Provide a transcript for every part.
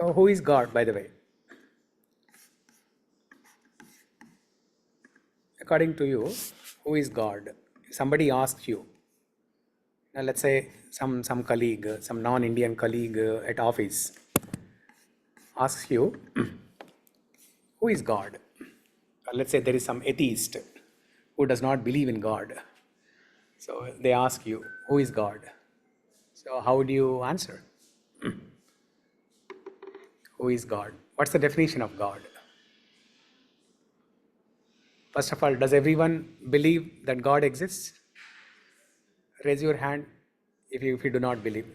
So who is God, by the way? According to you, who is God? Somebody asks you, now let's say some colleague, some non-Indian colleague at office asks you, who is God? Or let's say there is some atheist who does not believe in God. So they ask you, who is God? So how do you answer? Who is God? What's the definition of God? First of all, does everyone believe that God exists? Raise your hand if you do not believe.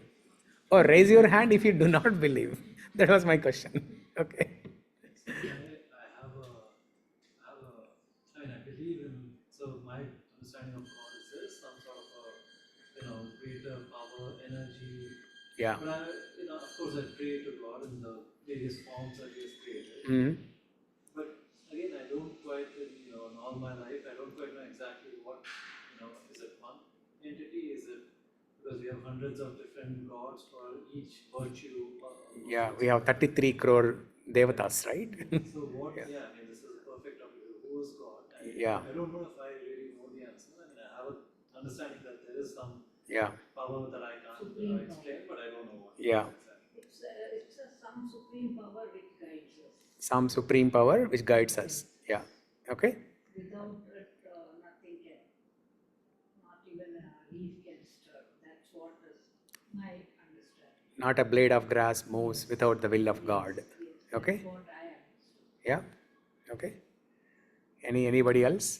Or raise your hand if you do not believe. That was my question. Okay. I mean, I believe in, so my understanding of God is this, some sort of a, greater power, energy. Yeah. But of course I pray to God in the various forms that He has created. Mm-hmm. But again, I don't quite, in all my life, I don't quite know exactly what, is it one entity? Is it, because we have hundreds of different gods for each virtue? Yeah, we have 33 crore devatas, right? So what, Yeah. I mean, this is a perfect topic. Who is God? Yeah. I don't know if I really know the answer. I mean, I have an understanding that there is some Yeah. power that I can't explain, but I don't know what. Yeah. It's some supreme power which guides us. Some supreme power which guides us. Yeah. Okay. Without it, nothing can, not even a leaf can stir. That's what is my understanding. Not a blade of grass moves without the will of God. Okay. That's what I understood. Yeah. Okay. Anybody else?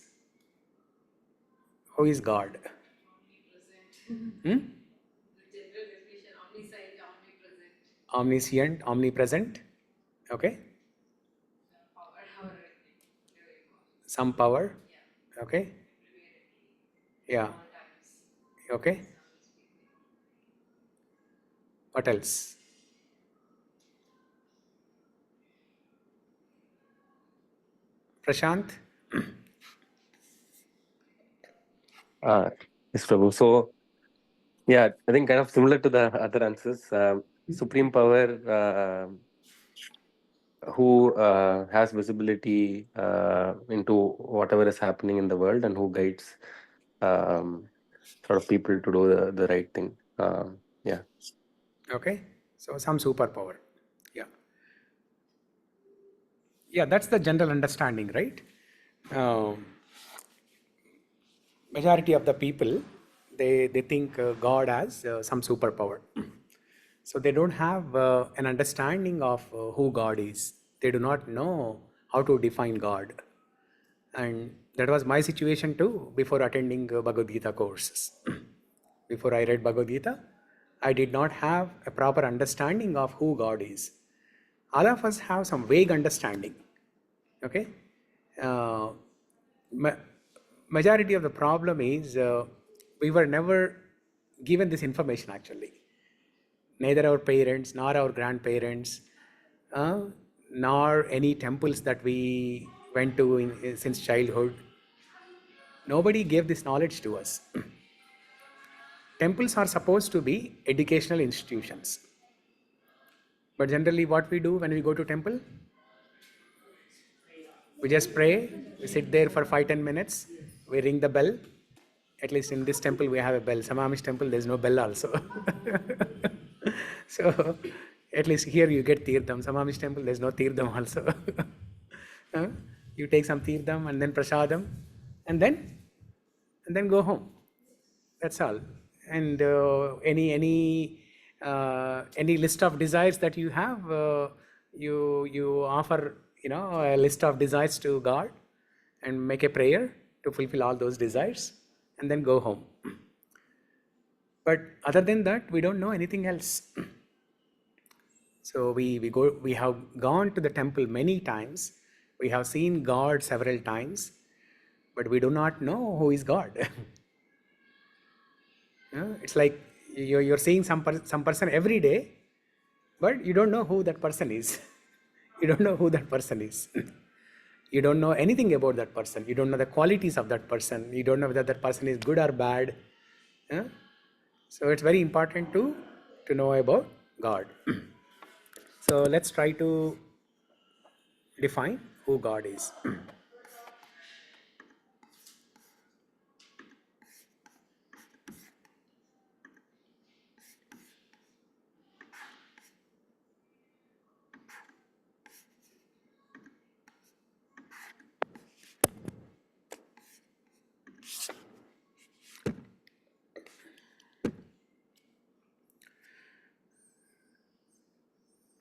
Who is God? Omnipresent. Hmm? The general definition, omniscient, omnipresent. Omniscient, omnipresent. Okay. Power, however you call it. Some power. Yeah. Okay. Everywhere. Yeah. All times. Okay. What else? Prashant? Yes, Prabhu. So, yeah, I think kind of similar to the other answers. Supreme power, who has visibility into whatever is happening in the world and who guides sort of people to do the right thing. Yeah. Okay. So some superpower. Yeah. Yeah, that's the general understanding, right? Majority of the people, they think God has some superpower. So they don't have an understanding of who God is. They do not know how to define God. And that was my situation too before attending Bhagavad Gita courses. Before I read Bhagavad Gita, I did not have a proper understanding of who God is. All of us have some vague understanding. Okay? Majority of the problem is we were never given this information actually. Neither our parents nor our grandparents, nor any temples that we went to since childhood. Nobody gave this knowledge to us. Temples are supposed to be educational institutions. But generally what we do when we go to temple? We just pray, we sit there for 5-10 minutes, we ring the bell. At least in this temple we have a bell. Some Amish temple there's no bell also. So at least here you get teerdam. Some Amish temple there's no teerdam also. You take some teerdam and then prasadam and then go home. That's all. And any list of desires that you have, you offer a list of desires to God and make a prayer to fulfill all those desires and then go home. But other than that, we don't know anything else. So we have gone to the temple many times. We have seen God several times, but we do not know who is God. It's like you're seeing some person every day, but you don't know who that person is. You don't know who that person is. You don't know anything about that person. You don't know the qualities of that person. You don't know whether that person is good or bad. So it's very important to know about God. So let's try to define who God is.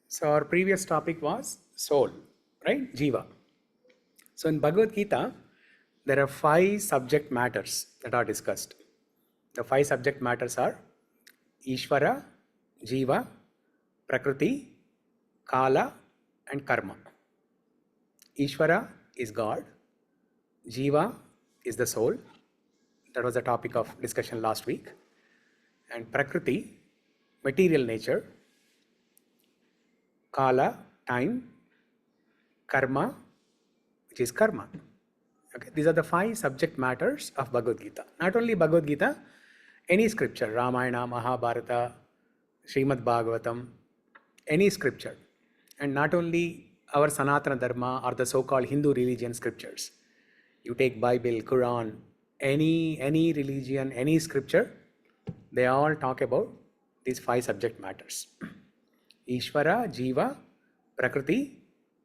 So our previous topic was soul, right? Jiva. So in Bhagavad Gita, there are 5 subject matters that are discussed. The 5 subject matters are Ishvara, Jiva, Prakriti, Kala, and Karma. Ishvara is God, Jiva is the soul. That was the topic of discussion last week. And Prakriti, material nature, Kala, time, Karma, which is karma. Okay, these are the 5 subject matters of Bhagavad Gita. Not only Bhagavad Gita, any scripture, Ramayana, Mahabharata, Srimad Bhagavatam, any scripture. And not only our Sanatana Dharma or the so-called Hindu religion scriptures. You take Bible, Quran, any religion, any scripture, they all talk about these 5 subject matters. Ishvara, Jiva, Prakriti,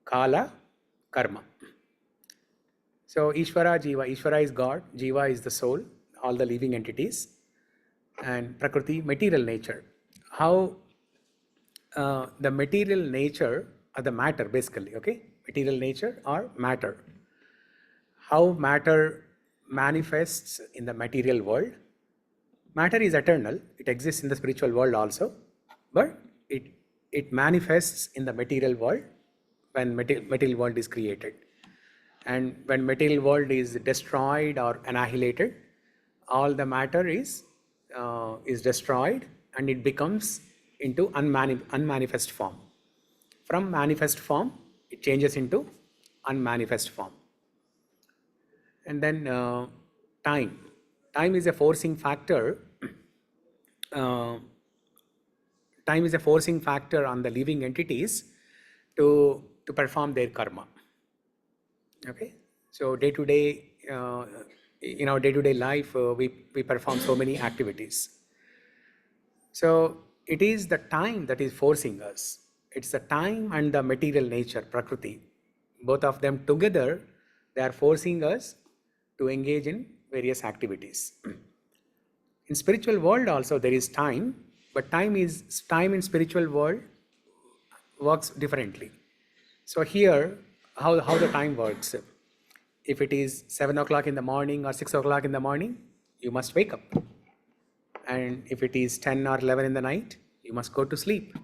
Kala, Karma. So Ishvara, Jiva. Ishvara is God, Jiva is the soul, all the living entities, and Prakriti, material nature. How the material nature or the matter basically, okay? Material nature or matter. How matter manifests in the material world. Matter is eternal, it exists in the spiritual world also, but it manifests in the material world when material world is created. And when material world is destroyed or annihilated, all the matter is destroyed and it becomes into unmanifest form. From manifest form, it changes into unmanifest form. And then time. Time is a forcing factor. Time is a forcing factor on the living entities to perform their karma. Okay, so day to day, in our day-to-day life, we perform so many activities. So it is the time that is forcing us. It's the time and the material nature, Prakriti. Both of them together, they are forcing us to engage in various activities. In spiritual world also there is time, but time in spiritual world works differently. So here, how the time works. If it is 7 o'clock in the morning or 6 o'clock in the morning, you must wake up. And if it is 10 or 11 in the night, you must go to sleep.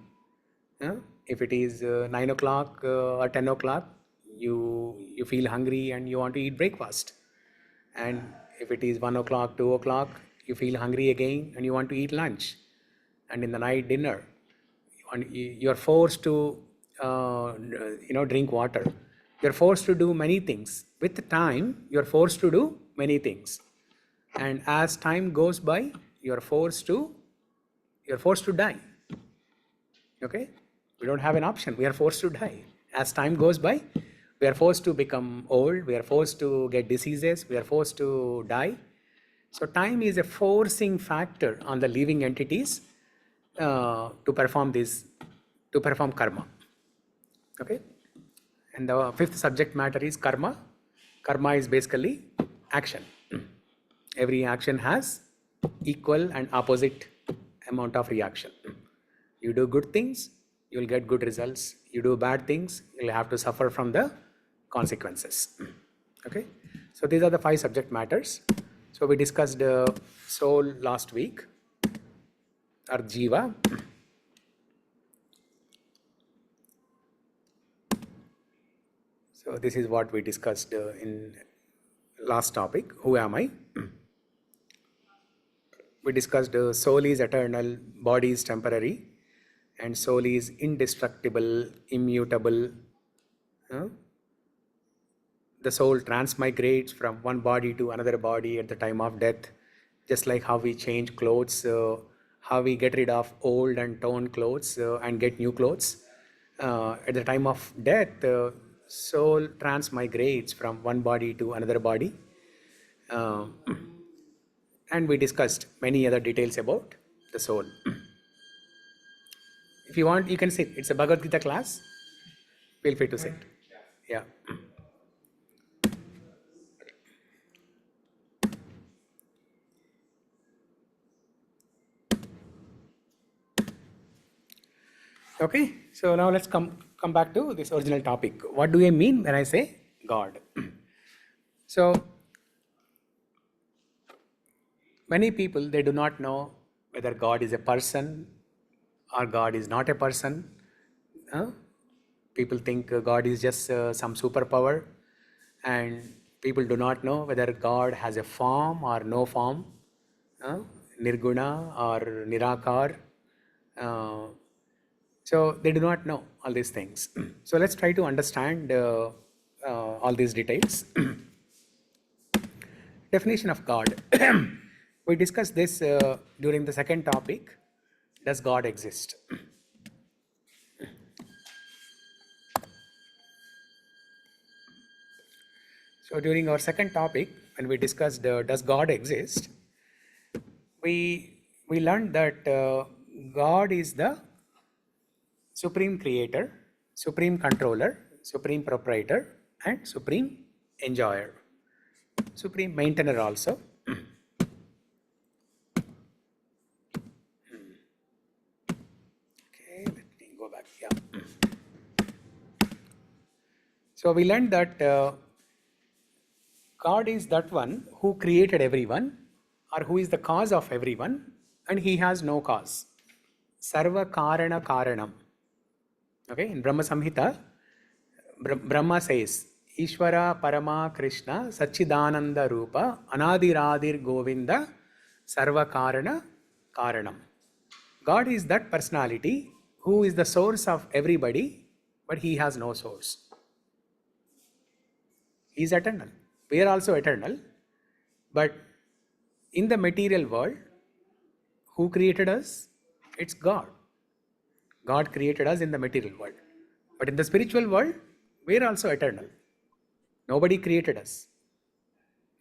If it is 9 o'clock or 10 o'clock, you feel hungry and you want to eat breakfast. And if it is 1 o'clock, 2 o'clock, you feel hungry again and you want to eat lunch. And in the night dinner, you are forced to drink water. You're forced to do many things. With time, you're forced to do many things. And as time goes by, you're forced to die. Okay? We don't have an option. We are forced to die. As time goes by, we are forced to become old. We are forced to get diseases. We are forced to die. So time is a forcing factor on the living entities to perform karma. Okay? And the 5th subject matter is karma. Karma is basically action. Every action has equal and opposite amount of reaction. You do good things, you will get good results. You do bad things, you will have to suffer from the consequences. Okay? So these are the 5 subject matters. So we discussed soul last week, or jiva. So this is what we discussed in last topic, who am I? We discussed soul is eternal, body is temporary, and soul is indestructible, immutable. The soul transmigrates from one body to another body at the time of death, just like how we change clothes, how we get rid of old and torn clothes and get new clothes. At the time of death, soul transmigrates from one body to another body. Uh, and we discussed many other details about the soul. If you want, you can sit. It's a Bhagavad Gita class. Feel free to sit. Yeah. Okay, so now let's come back to this original topic. What do I mean when I say God? So many people, they do not know whether God is a person or God is not a person. People think God is just some superpower, and people do not know whether God has a form or no form, nirguna or nirakar. So they do not know all these things. So let's try to understand all these details. Definition of God. We discussed this during the second topic. Does God exist? So during our second topic, when we discussed does God exist, we learned that God is the supreme creator, supreme controller, supreme proprietor, and supreme enjoyer, supreme maintainer also. Okay, let me go back. Yeah. So we learned that God is that one who created everyone, or who is the cause of everyone, and he has no cause. Sarva Karana Karanam. Okay, in Brahma Samhita, Brahma says, Ishvara Parama Krishna Sachidananda Rupa Anadiradir Govinda Sarva Karana Karanam. God is that personality who is the source of everybody, but he has no source. He is eternal. We are also eternal, but in the material world, who created us? It's God. God created us in the material world. But in the spiritual world, we are also eternal. Nobody created us,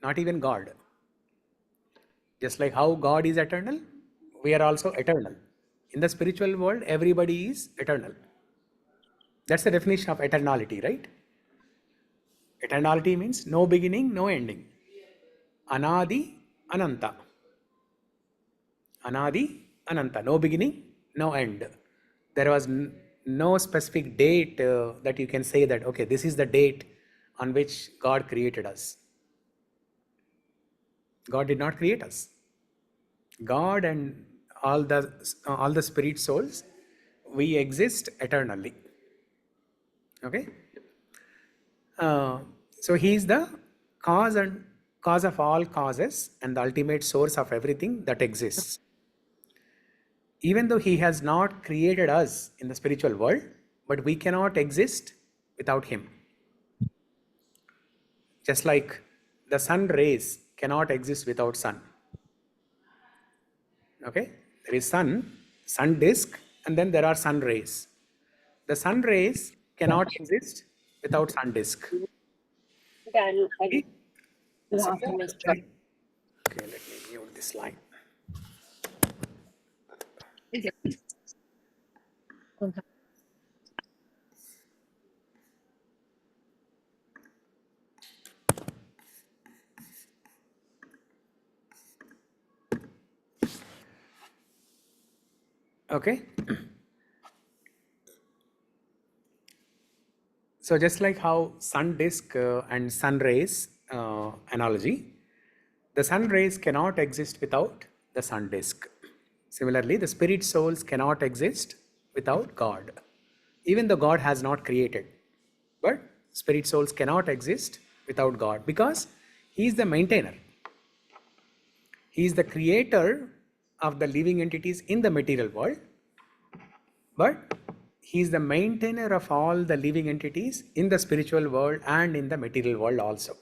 not even God. Just like how God is eternal, we are also eternal. In the spiritual world, everybody is eternal. That's the definition of eternality, right? Eternality means no beginning, no ending. Anadi, Ananta. Anadi, Ananta. No beginning, no end. There was no specific date that you can say that, okay, this is the date on which God created us. God did not create us. God and all the spirit souls, we exist eternally. Okay. So he is the cause of all causes and the ultimate source of everything that exists. Even though he has not created us in the spiritual world, but we cannot exist without him. Just like the sun rays cannot exist without sun. Okay, there is sun disk, and then there are sun rays. The sun rays cannot exist without sun disk. Okay? So, okay, let me mute this line. Okay. So just like how sun disk and sun rays analogy, the sun rays cannot exist without the sun disk. Similarly, the spirit souls cannot exist without God. Even though God has not created, but spirit souls cannot exist without God because he is the maintainer. He is the creator of the living entities in the material world, but he is the maintainer of all the living entities in the spiritual world and in the material world also.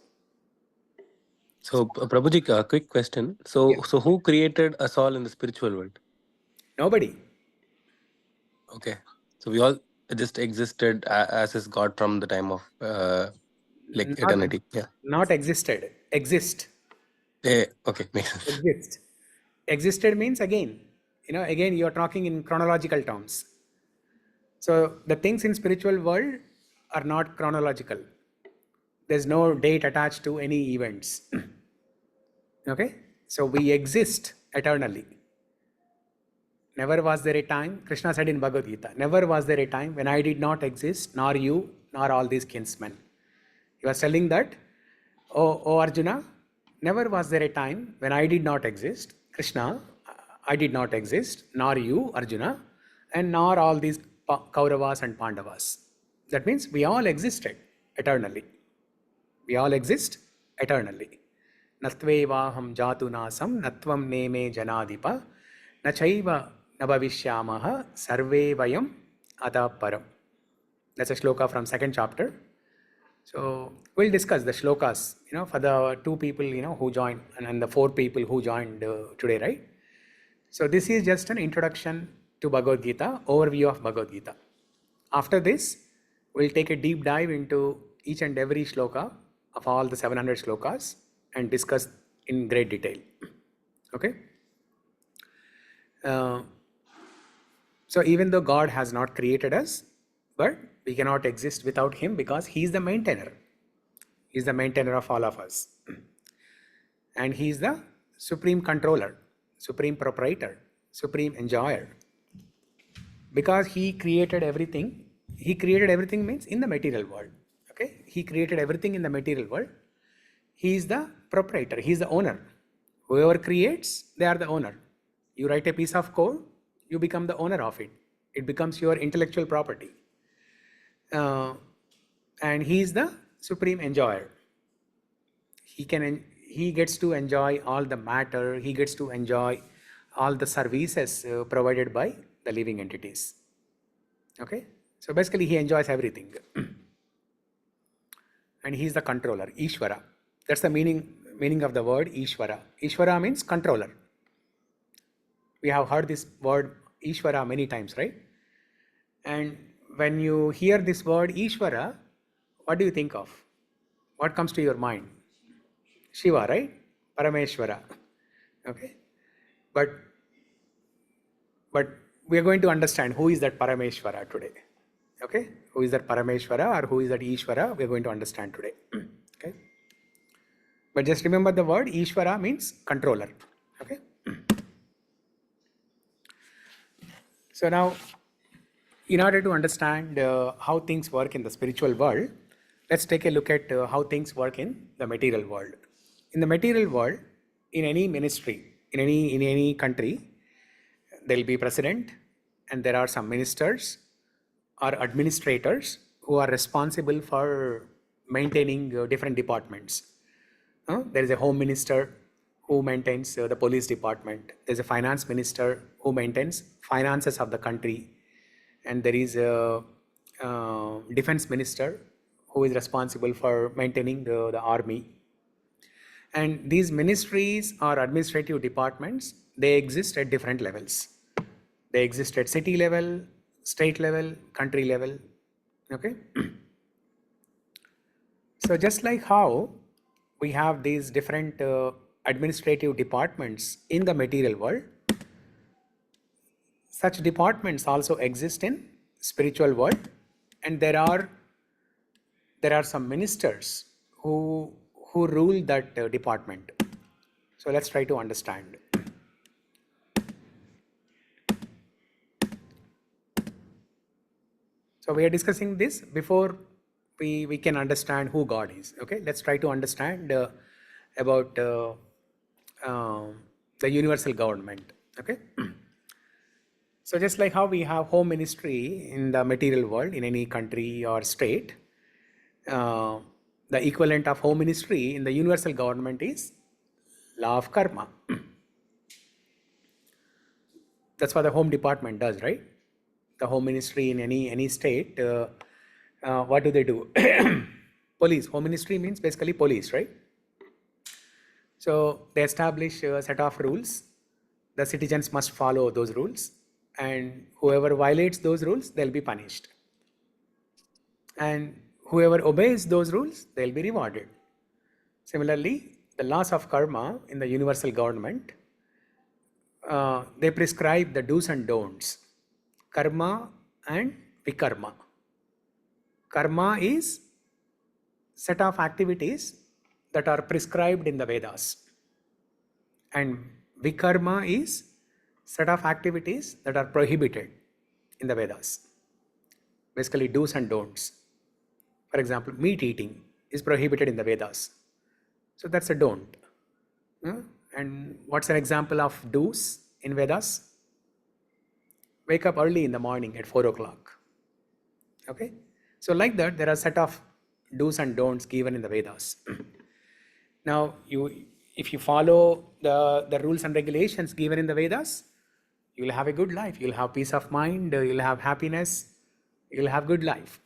So, Prabhuji, a quick question. So, Yeah. so who created us all in the spiritual world? Nobody. Okay. So we all just existed as is God from the time of like Not, eternity. Yeah. not existed. Exist. Okay, makes sense. Exist. Existed means again, again you are talking in chronological terms. So the things in spiritual world are not chronological. There's no date attached to any events. Okay? So we exist eternally. Never was there a time, Krishna said in Bhagavad Gita, never was there a time when I did not exist, nor you, nor all these kinsmen. He was telling that, O Arjuna, never was there a time when I did not exist, Krishna, I did not exist, nor you, Arjuna, and nor all these Kauravas and Pandavas. That means we all existed eternally. We all exist eternally. Natvevaham jatu nasam natvam neme janadipa nachaiva nabhavishyamaha sarve vayam adaparam. That's a shloka from second chapter. So we'll discuss the shlokas, for the two people, who joined and the four people who joined today, right? So this is just an introduction to Bhagavad Gita, overview of Bhagavad Gita. After this, we'll take a deep dive into each and every shloka of all the 700 shlokas and discuss in great detail. Okay? So even though God has not created us, but we cannot exist without Him because He is the maintainer. He is the maintainer of all of us. And He is the supreme controller, supreme proprietor, supreme enjoyer. Because He created everything means in the material world. Okay? He created everything in the material world. He is the proprietor, He is the owner. Whoever creates, they are the owner. You write a piece of code, you become the owner of it. It becomes your intellectual property. And He is the supreme enjoyer. He gets to enjoy all the matter, He gets to enjoy all the services provided by the living entities. Okay? So basically He enjoys everything. And He is the controller, Ishvara. That's the meaning of the word Ishvara. Ishvara means controller. We have heard this word Ishvara many times, right? And when you hear this word Ishvara, what do you think of? What comes to your mind? Shiva, right? Parameshwara. Okay? But we are going to understand who is that Parameshwara today. Okay? Who is that Parameshwara or who is that Ishvara? We are going to understand today. Okay? But just remember the word Ishvara means controller. Okay? So now, in order to understand how things work in the spiritual world, let's take a look at how things work in the material world. In the material world, in any ministry, in any country, there will be president, and there are some ministers or administrators who are responsible for maintaining different departments. There is a home minister who maintains the police department. There's a finance minister who maintains finances of the country. And there is a defense minister who is responsible for maintaining the army. And these ministries or administrative departments, they exist at different levels. They exist at city level, state level, country level. Okay? So just like how we have these different administrative departments in the material world, such departments also exist in spiritual world, and there are some ministers who rule that department. So let's try to understand. So we are discussing this before we can understand who God is. Okay, let's try to understand about the universal government. Okay. So just like how we have home ministry in the material world in any country or state, the equivalent of home ministry in the universal government is law of karma. That's what the home department does, right? The home ministry in any state, what do? Police. Home ministry means basically police, right? So they establish a set of rules. The citizens must follow those rules, and whoever violates those rules, they'll be punished. And whoever obeys those rules, they'll be rewarded. Similarly, the laws of karma in the universal government, they prescribe the do's and don'ts, karma and vikarma. Karma is set of activities that are prescribed in the Vedas, and vikarma is set of activities that are prohibited in the Vedas. Basically, do's and don'ts. For example, meat eating is prohibited in the Vedas, so that's a don't. And what's an example of do's in Vedas? Wake up early in the morning at 4 o'clock. Okay, so like that, there are a set of do's and don'ts given in the Vedas. Now, if you follow the rules and regulations given in the Vedas, you will have a good life. You'll have peace of mind. You'll have happiness. You'll have good life.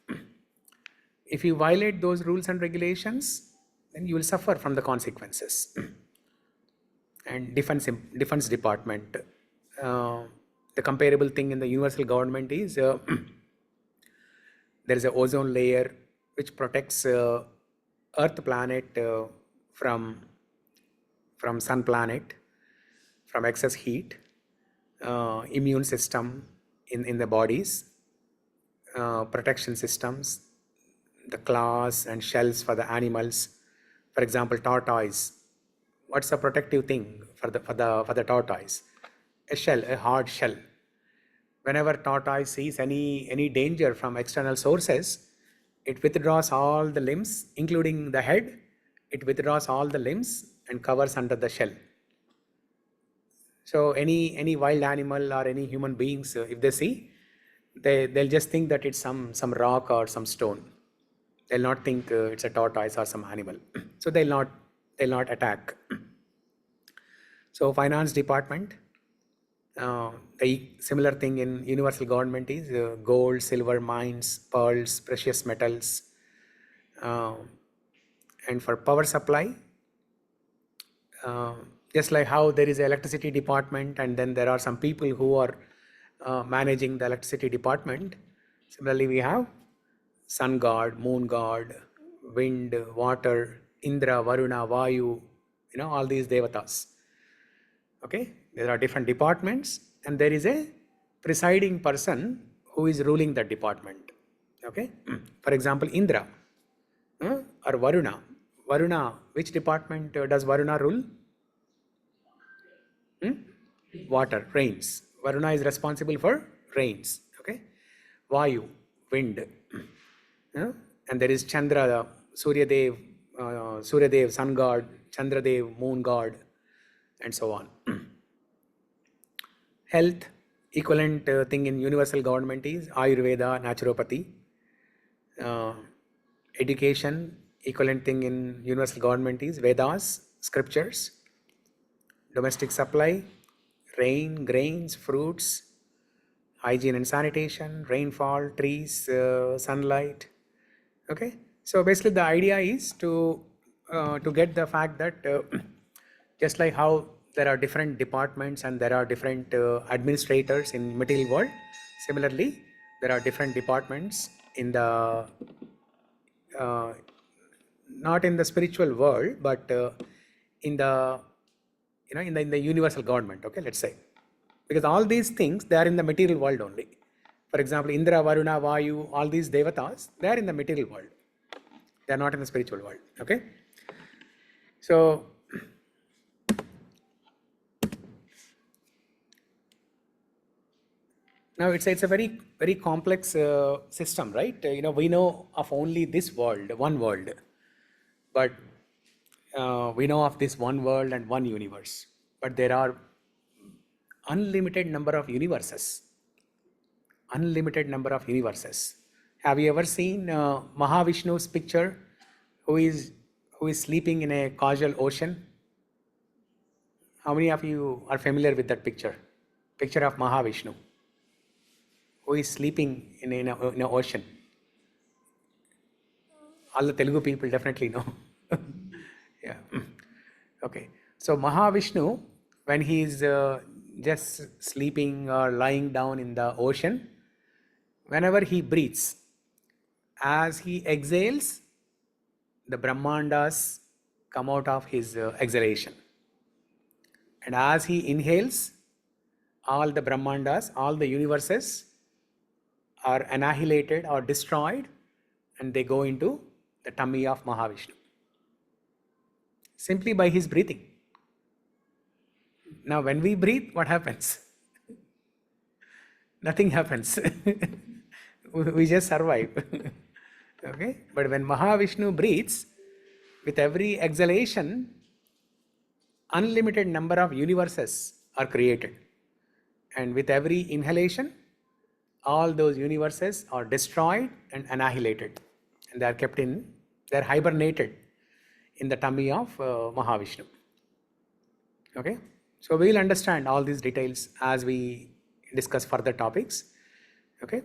If you violate those rules and regulations, then you will suffer from the consequences. And defense department, the comparable thing in the universal government is there is an ozone layer which protects Earth planet from sun planet, from excess heat, immune system in the bodies, protection systems, the claws and shells for the animals. For example, tortoise. What's the protective thing for the tortoise? A shell, a hard shell. Whenever tortoise sees any danger from external sources, it withdraws all the limbs, including the head. It withdraws all the limbs and covers under the shell. So any wild animal or any human beings, if they see, they'll just think that it's some rock or some stone. They'll not think it's a tortoise or some animal. So they'll not attack. So finance department, the similar thing in universal government is gold, silver mines, pearls, precious metals. And for power supply, just like how there is an electricity department and then there are some people who are managing the electricity department, similarly we have sun god, moon god, wind, water, Indra, Varuna, Vayu, all these devatas. Okay, there are different departments and there is a presiding person who is ruling that department. Okay, for example, Indra or Varuna. Varuna, which department does Varuna rule? Water, rains. Varuna is responsible for rains. Okay, Vayu, wind. And there is Chandra, Suryadev, sun god, Chandradev, moon god, and so on. Health, equivalent thing in universal government is Ayurveda, naturopathy. Education, equivalent thing in universal government is Vedas, scriptures. Domestic supply, rain, grains, fruits. Hygiene and sanitation, rainfall, trees, sunlight. Okay, so basically the idea is to get the fact that just like how there are different departments and there are different administrators in material world, similarly there are different departments in the not in the spiritual world, but in the in the universal government. Okay, let's say, because all these things they are in the material world only. For example, Indra, Varuna, Vayu, all these devatas, they are in the material world. They are not in the spiritual world. Okay, so now it's a very very complex system, right? We know of only this world, one world, but we know of this one world and one universe, but there are unlimited number of universes. Unlimited number of universes. Have you ever seen Mahavishnu's picture, who is sleeping in a causal ocean? How many of you are familiar with that picture? Picture of Mahavishnu, who is sleeping in an ocean. All the Telugu people definitely know. Yeah. Okay. So Mahavishnu, when he is just sleeping or lying down in the ocean, whenever he breathes, As he exhales, the Brahmandas come out of his exhalation. And as he inhales, all the Brahmandas, all the universes are annihilated or destroyed, and they go into the tummy of Mahavishnu. Simply by his breathing. Now, when we breathe, what happens? Nothing happens. We just survive. Okay? But when Mahavishnu breathes, with every exhalation, unlimited number of universes are created. And with every inhalation, all those universes are destroyed and annihilated. And they're hibernated in the tummy of Mahavishnu. Okay? So we'll understand all these details as we discuss further topics. Okay?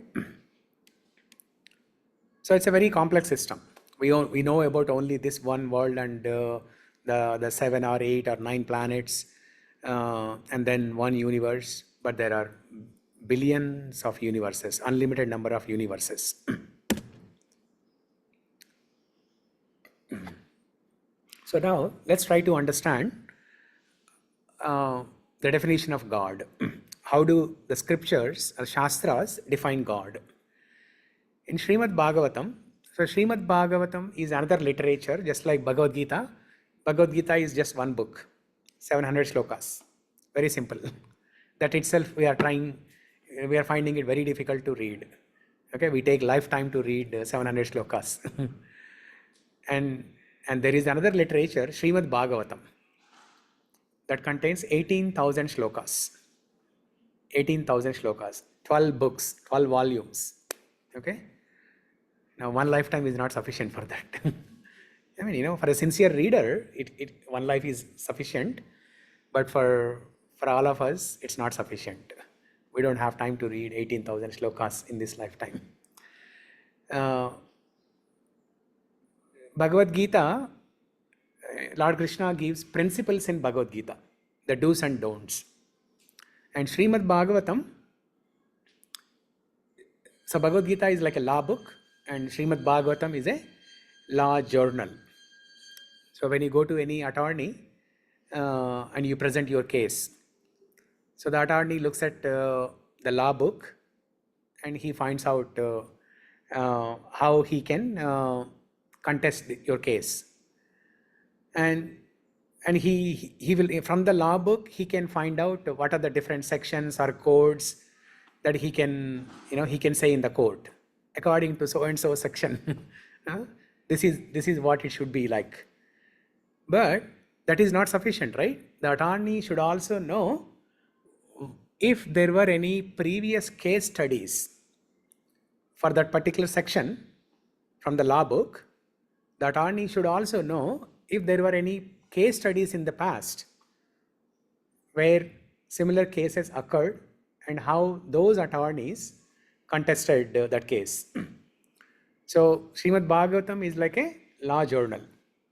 So it's a very complex system. We know about only this one world and the 7 or 8 or 9 planets and then one universe, but there are billions of universes, unlimited number of universes. So now let's try to understand the definition of God. How do the scriptures or Shastras define God? In Srimad Bhagavatam, so Srimad Bhagavatam is another literature, just like Bhagavad Gita. Bhagavad Gita is just one book, 700 slokas. Very simple. That itself we are finding it very difficult to read. Okay, we take lifetime to read 700 slokas. And there is another literature, Srimad Bhagavatam, that contains 18,000 slokas. 18,000 slokas, 12 books, 12 volumes. Okay? Now, one lifetime is not sufficient for that. I mean, for a sincere reader, one life is sufficient, but for all of us, it's not sufficient. We don't have time to read 18,000 slokas in this lifetime. Bhagavad Gita, Lord Krishna gives principles in Bhagavad Gita, the do's and don'ts. And Srimad Bhagavatam, so Bhagavad Gita is like a law book, and Srimad Bhagavatam is a law journal. So when you go to any attorney and you present your case, so the attorney looks at the law book and he finds out how he can contest your case. And he will, from the law book, he can find out what are the different sections or codes that he can say in the court, according to so and so section. This is what it should be like. But that is not sufficient, right? The attorney should also know if there were any previous case studies for that particular section from the law book. The attorney should also know if there were any case studies in the past where similar cases occurred and how those attorneys contested that case. So Srimad Bhagavatam is like a law journal.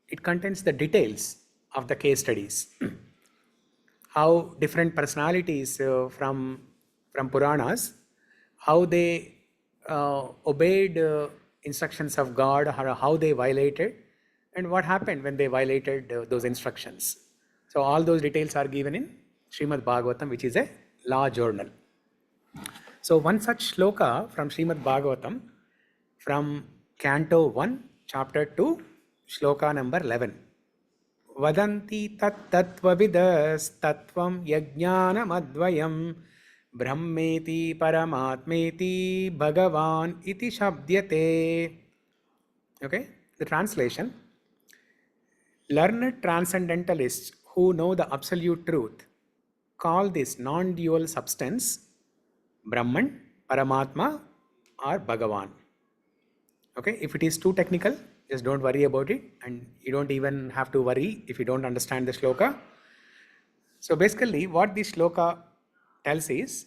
It contains the details of the case studies. How different personalities from Puranas, how they obeyed instructions of God, or how they violated, and what happened when they violated those instructions. So all those details are given in Srimad Bhagavatam, which is a law journal. So one such shloka from Srimad Bhagavatam, from Canto 1, Chapter 2, Shloka number 11. Vadanti tat tattvavidas tattvam yajnanam advayam brahmeti paramatmeti bhagavan iti shabdyate. Okay, the translation. Learned transcendentalists who know the absolute truth call this non-dual substance Brahman, Paramatma, or Bhagavan. Okay, if it is too technical, just don't worry about it, and you don't even have to worry if you don't understand the shloka. So basically, what this shloka tells is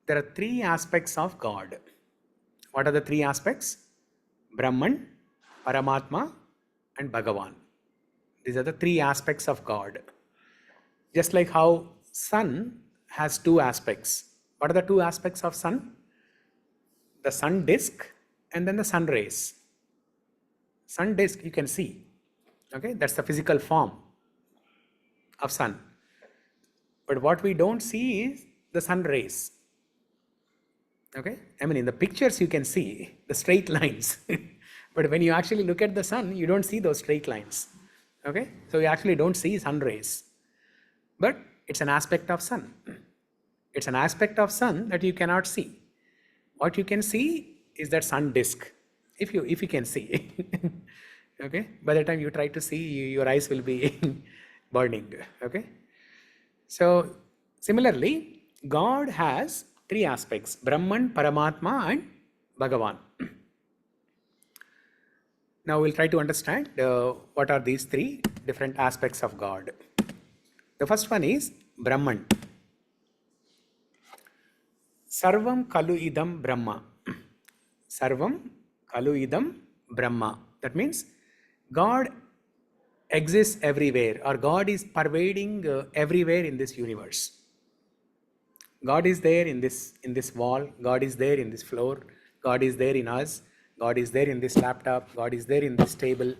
there are 3 aspects of God. What are the 3 aspects? Brahman, Paramatma, and Bhagavan. These are the 3 aspects of God. Just like how sun has 2 aspects. What are the 2 aspects of sun? The sun disk and then the sun rays. Sun disk you can see. Okay, that's the physical form of sun. But what we don't see is the sun rays. Okay, I mean in the pictures you can see the straight lines, but when you actually look at the sun, you don't see those straight lines. Okay, so you actually don't see sun rays, but it's an aspect of sun. It's an aspect of sun that you cannot see. What you can see is that sun disk, if you can see. Okay, by the time you try to see, your eyes will be burning. Okay, so similarly, God has three aspects: Brahman, Paramatma, and Bhagavan. Now we'll try to understand what are these three different aspects of God. The first one is Brahman. Sarvam Kalu Idam Brahma. Sarvam Kalu Idam Brahma. That means God exists everywhere, or God is pervading everywhere in this universe. God is there in this wall, God is there in this floor, God is there in us, God is there in this laptop, God is there in this table,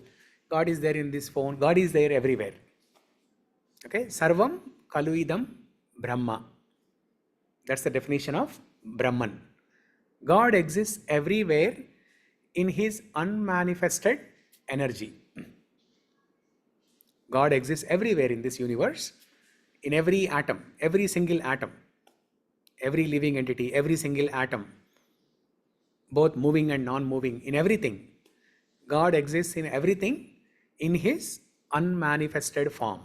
God is there in this phone, God is there everywhere. Okay, Sarvam Kaluidam Brahma. That's the definition of Brahman. God exists everywhere in his unmanifested energy. God exists everywhere in this universe, in every atom, every single atom, every living entity, every single atom, both moving and non-moving, in everything. God exists in everything in his unmanifested form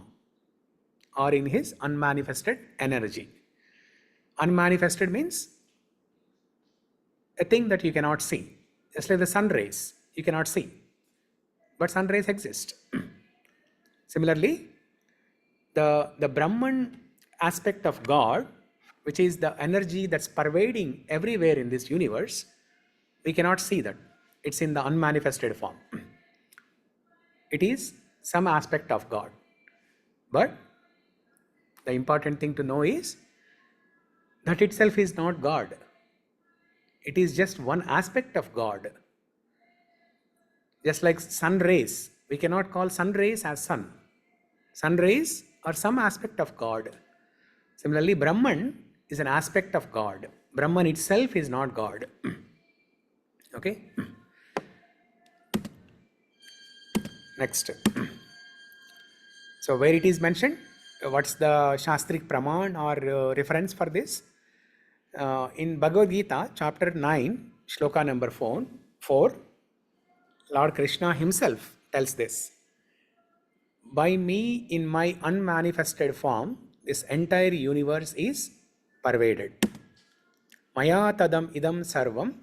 or in his unmanifested energy. Unmanifested means a thing that you cannot see. Just like the sun rays, you cannot see, but sun rays exist. Similarly, the Brahman aspect of God, which is the energy that's pervading everywhere in this universe, we cannot see that. It's in the unmanifested form. It is some aspect of God. But the important thing to know is that itself is not God. It is just one aspect of God. Just like sun rays, we cannot call sun rays as sun. Sun rays are some aspect of God. Similarly, Brahman is an aspect of God. Brahman itself is not God. Okay? Next. So where it is mentioned, what's the Shastrik Praman or reference for this? In Bhagavad Gita, chapter 9, shloka number 4, Lord Krishna himself tells this. By me in my unmanifested form, this entire universe is pervaded. Maya tadam idam sarvam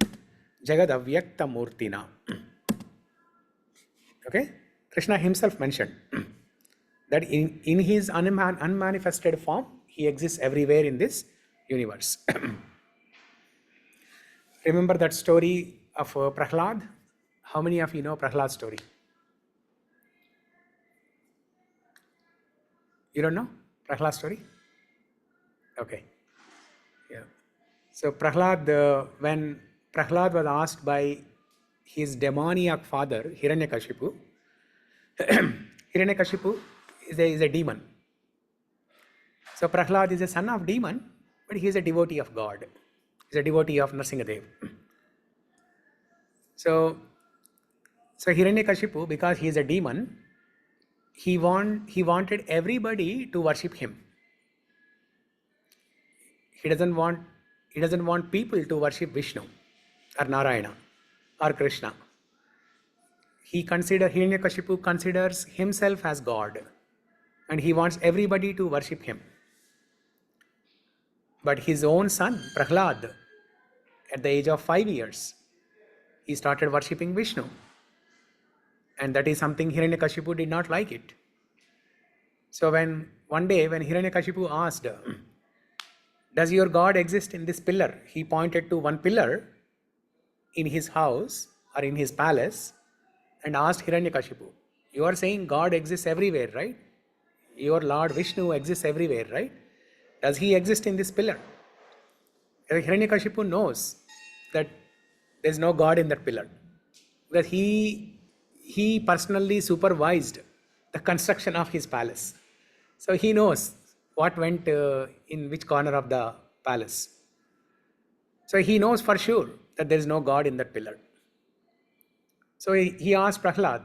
jagad avyakta murtina. Okay? Krishna himself mentioned that in his unmanifested form, he exists everywhere in this universe. Remember that story of Prahlad? How many of you know Prahlad's story? You don't know Prahlad's story? Okay. Yeah. So Prahlad, when Prahlad was asked by his demoniac father, Hiranyakashipu, Hiranyakashipu is a demon. So Prahlad is a son of demon, but he is a devotee of God. He is a devotee of Nrsingadev. So Hiranyakashipu, because he is a demon, he wanted everybody to worship him. He doesn't want people to worship Vishnu or Narayana or Krishna. Hiranyakashipu considers himself as God, and he wants everybody to worship him. But his own son, Prahlad, at the age of 5 years, he started worshipping Vishnu. And that is something Hiranyakashipu did not like it. So one day when Hiranyakashipu asked, does your God exist in this pillar? He pointed to one pillar in his house or in his palace and asked Hiranyakashipu, you are saying God exists everywhere, right? Your Lord Vishnu exists everywhere, right? Does he exist in this pillar? Hiranyakashipu knows that There's no God in that pillar. Because he personally supervised the construction of his palace. So he knows what went in which corner of the palace. So he knows for sure that there is no God in that pillar. So he asked Prahlad,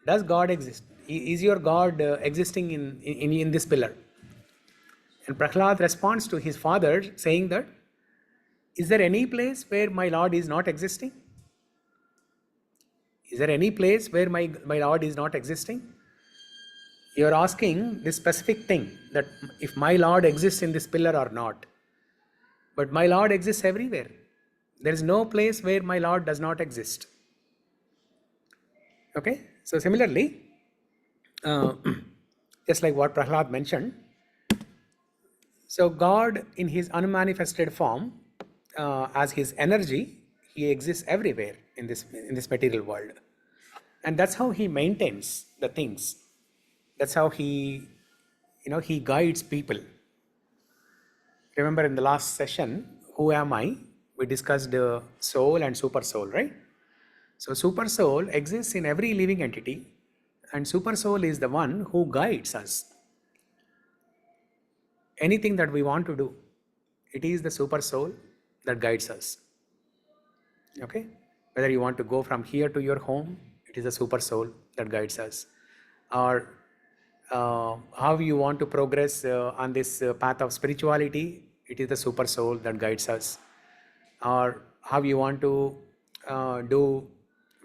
does God exist? Is your God existing in this pillar? And Prahlad responds to his father saying that, is there any place where my Lord is not existing? Is there any place where my Lord is not existing? You are asking this specific thing, that if my Lord exists in this pillar or not. But my Lord exists everywhere. There is no place where my Lord does not exist. Okay? So similarly, just like what Prahlad mentioned, so God in his unmanifested form, as his energy, he exists everywhere in this material world. And that's how he maintains the things. That's how he guides people. Remember in the last session, who am I? We discussed soul and super soul, right? So super soul exists in every living entity, and super soul is the one who guides us. Anything that we want to do, it is the super soul that guides us. Okay? Whether you want to go from here to your home, it is the super soul that guides us. Or how you want to progress on this path of spirituality, it is the super soul that guides us. Or how you want to do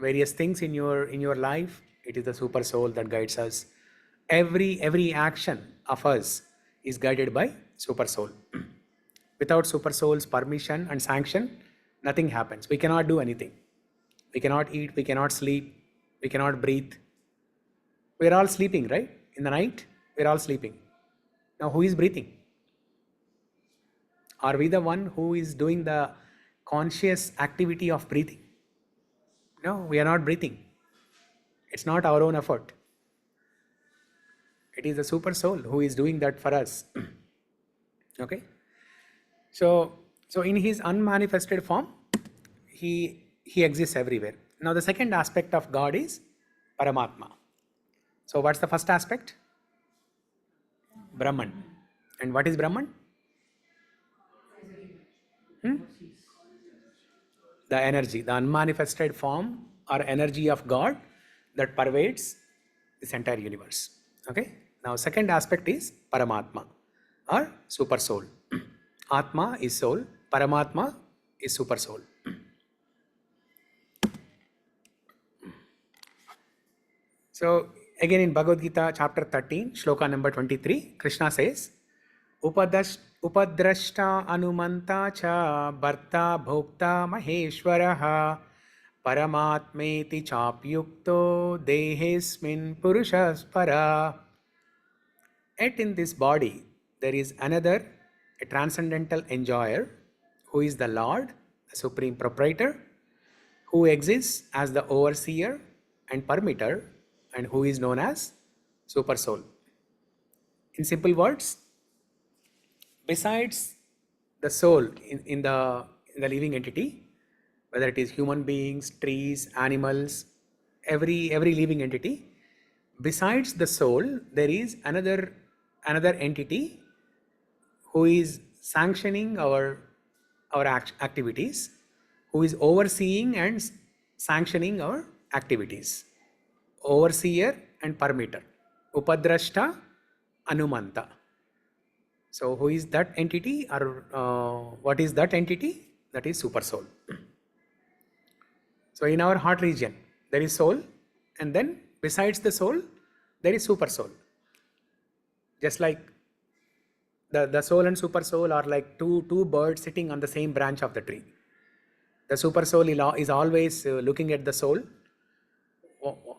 various things in your life, it is the super soul that guides us. Every action of us is guided by super soul. Without super soul's permission and sanction, nothing happens. We cannot do anything. We cannot eat, we cannot sleep, we cannot breathe. We are all sleeping, right? In the night, we are all sleeping. Now, who is breathing? Are we the one who is doing the conscious activity of breathing? No, we are not breathing. It's not our own effort. It is the super soul who is doing that for us. Okay? So in his unmanifested form, he exists everywhere. Now the second aspect of God is Paramatma. So what's the first aspect? Brahman. And what is Brahman? The energy, the unmanifested form or energy of God that pervades this entire universe. Okay? Now second aspect is Paramatma or super soul. Atma is soul, Paramatma is super soul. So again in Bhagavad Gita chapter 13, shloka number 23, Krishna says, Upadrashta Anumanta cha Bharta Bhokta Maheshwaraha Paramatmeti Chapyukto Dehesmin Purushaspara. Yet in this body there is another, a transcendental enjoyer, who is the Lord, the Supreme Proprietor, who exists as the overseer and permitter, and who is known as Super Soul. In simple words, besides the soul in the living entity, whether it is human beings, trees, animals, every living entity, besides the soul, there is another entity who is sanctioning our activities, who is overseeing and sanctioning our activities. Overseer and permitter. Upadrashta, Anumanta. So who is that entity, or what is that entity? That is super soul. So in our heart region, there is soul, and then besides the soul, there is super soul. Just like the soul and super soul are like two birds sitting on the same branch of the tree. The super soul is always looking at the soul.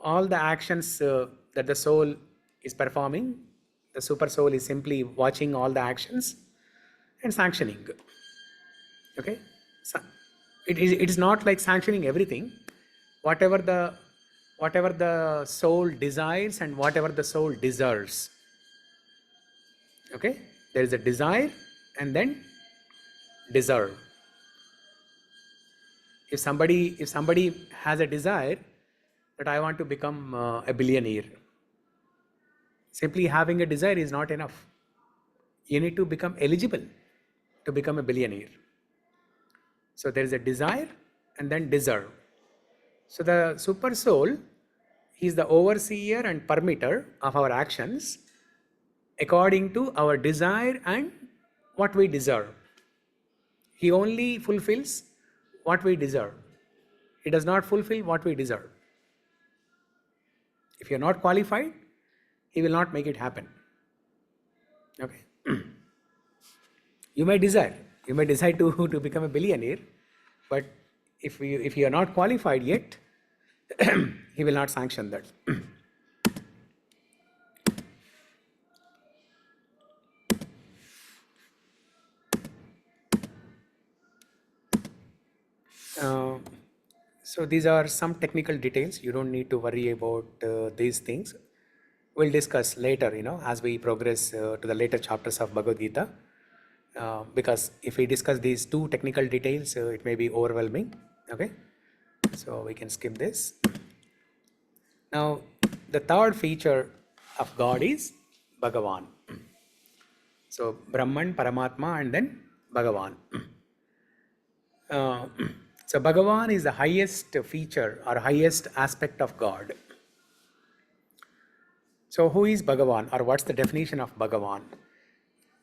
All the actions that the soul is performing, the super soul is simply watching all the actions and sanctioning. Okay? So it is not like sanctioning everything. Whatever the soul desires and whatever the soul deserves. Okay? There is a desire and then deserve. If somebody has a desire that I want to become a billionaire, simply having a desire is not enough. You need to become eligible to become a billionaire. So there is a desire and then deserve. So the super soul, he is the overseer and permitter of our actions according to our desire and what we deserve. He only fulfills what we deserve. He does not fulfill what we deserve. If you are not qualified, he will not make it happen. Okay. You may desire to become a billionaire, but if you are not qualified yet, he will not sanction that. So these are some technical details. You don't need to worry about these things. We'll discuss later, as we progress to the later chapters of Bhagavad Gita. Because if we discuss these two technical details, it may be overwhelming. Okay, so we can skip this. Now, the third feature of God is Bhagavan. So Brahman, Paramatma, and then Bhagavan. So Bhagavan is the highest feature or highest aspect of God. So who is Bhagavan, or what's the definition of Bhagavan?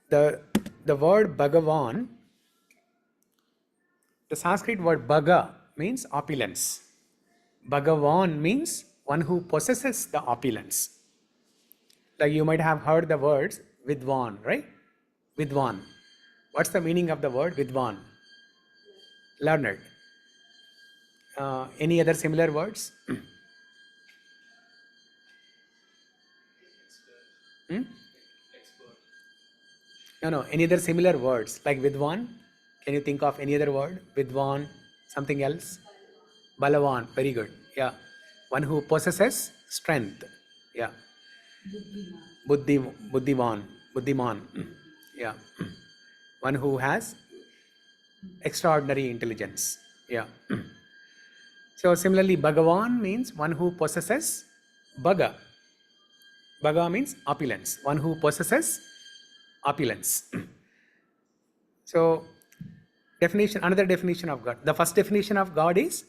The word Bhagavan, the Sanskrit word Bhaga means opulence. Bhagavan means one who possesses the opulence. Like you might have heard the words Vidwan, right? Vidwan. What's the meaning of the word Vidwan? Learned. Any other similar words? Expert. No. Any other similar words like Vidwan? Can you think of any other word? Vidwan, something else? Balavan. Very good. Yeah. One who possesses strength. Yeah. Buddhiman. Yeah. One who has extraordinary intelligence. Yeah. So similarly, Bhagavan means one who possesses Bhaga. Bhaga means opulence. One who possesses opulence. So another definition of God. The first definition of God is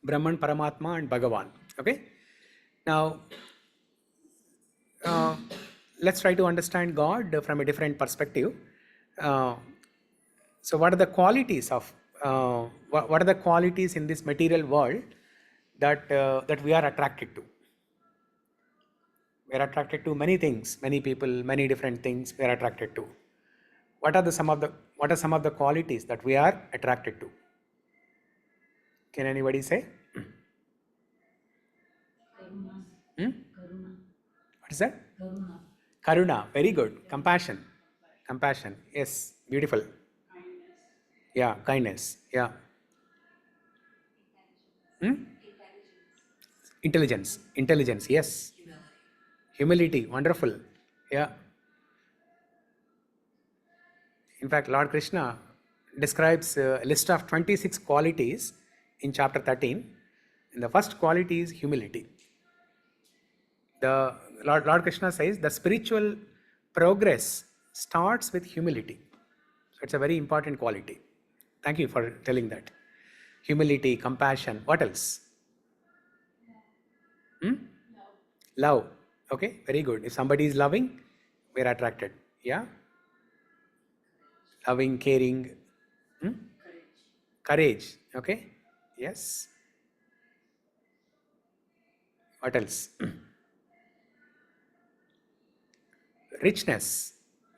Brahman, Paramatma, and Bhagavan. Okay. Now, let's try to understand God from a different perspective. So what are the qualities of what are the qualities in this material world that we are attracted to? We are attracted to many things, many people, many different things we are attracted to. What are some of the qualities that we are attracted to? Can anybody say? Karuna. What is that? Karuna. Karuna. Very good. Compassion. Yes. Beautiful. Kindness. Yeah. Kindness. Yeah. Intelligence. Yes. Humility. Wonderful. Yeah. In fact, Lord Krishna describes a list of 26 qualities in chapter 13. And the first quality is humility. The Lord Krishna says the spiritual progress starts with humility. So it's a very important quality. Thank you for telling that. Humility, compassion. What else? Love. Okay, very good. If somebody is loving, we're attracted. Yeah? Loving, caring. Courage. Okay? Yes. What else? Richness.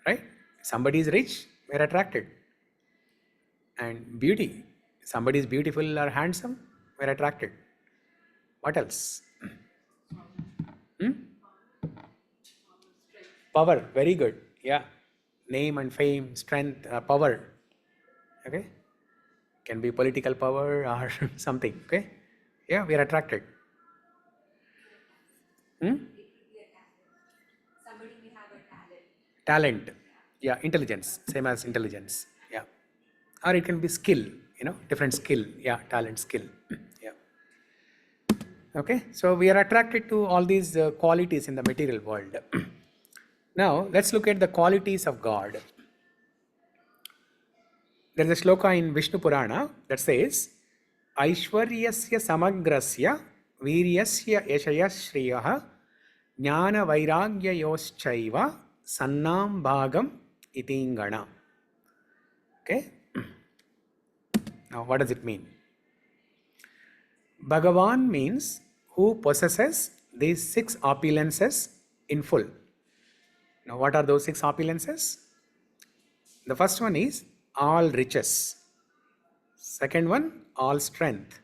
Right? If somebody is rich, we're attracted. And beauty. If somebody is beautiful or handsome, we're attracted. What else? Power. Very good. Yeah. Name and fame, strength, power. Okay? Can be political power or something. Okay? Yeah, we are attracted. It could be a talent. Somebody may have a talent. Talent. Yeah, intelligence. Same as intelligence. Yeah. Or it can be skill. different skill, talent, skill. Yeah. Okay, so we are attracted to all these qualities in the material world. Now, let's look at the qualities of God. There is a shloka in Vishnu Purana that says, Aishwaryasya samagrasya viryasya yashaya shriyaha jnana vairagya yoschaiva sannam bhagam itingana. Okay, now what does it mean? Bhagavan means who possesses these 6 opulences in full. Now, what are those 6 opulences? The first one is all riches. Second one, all strength.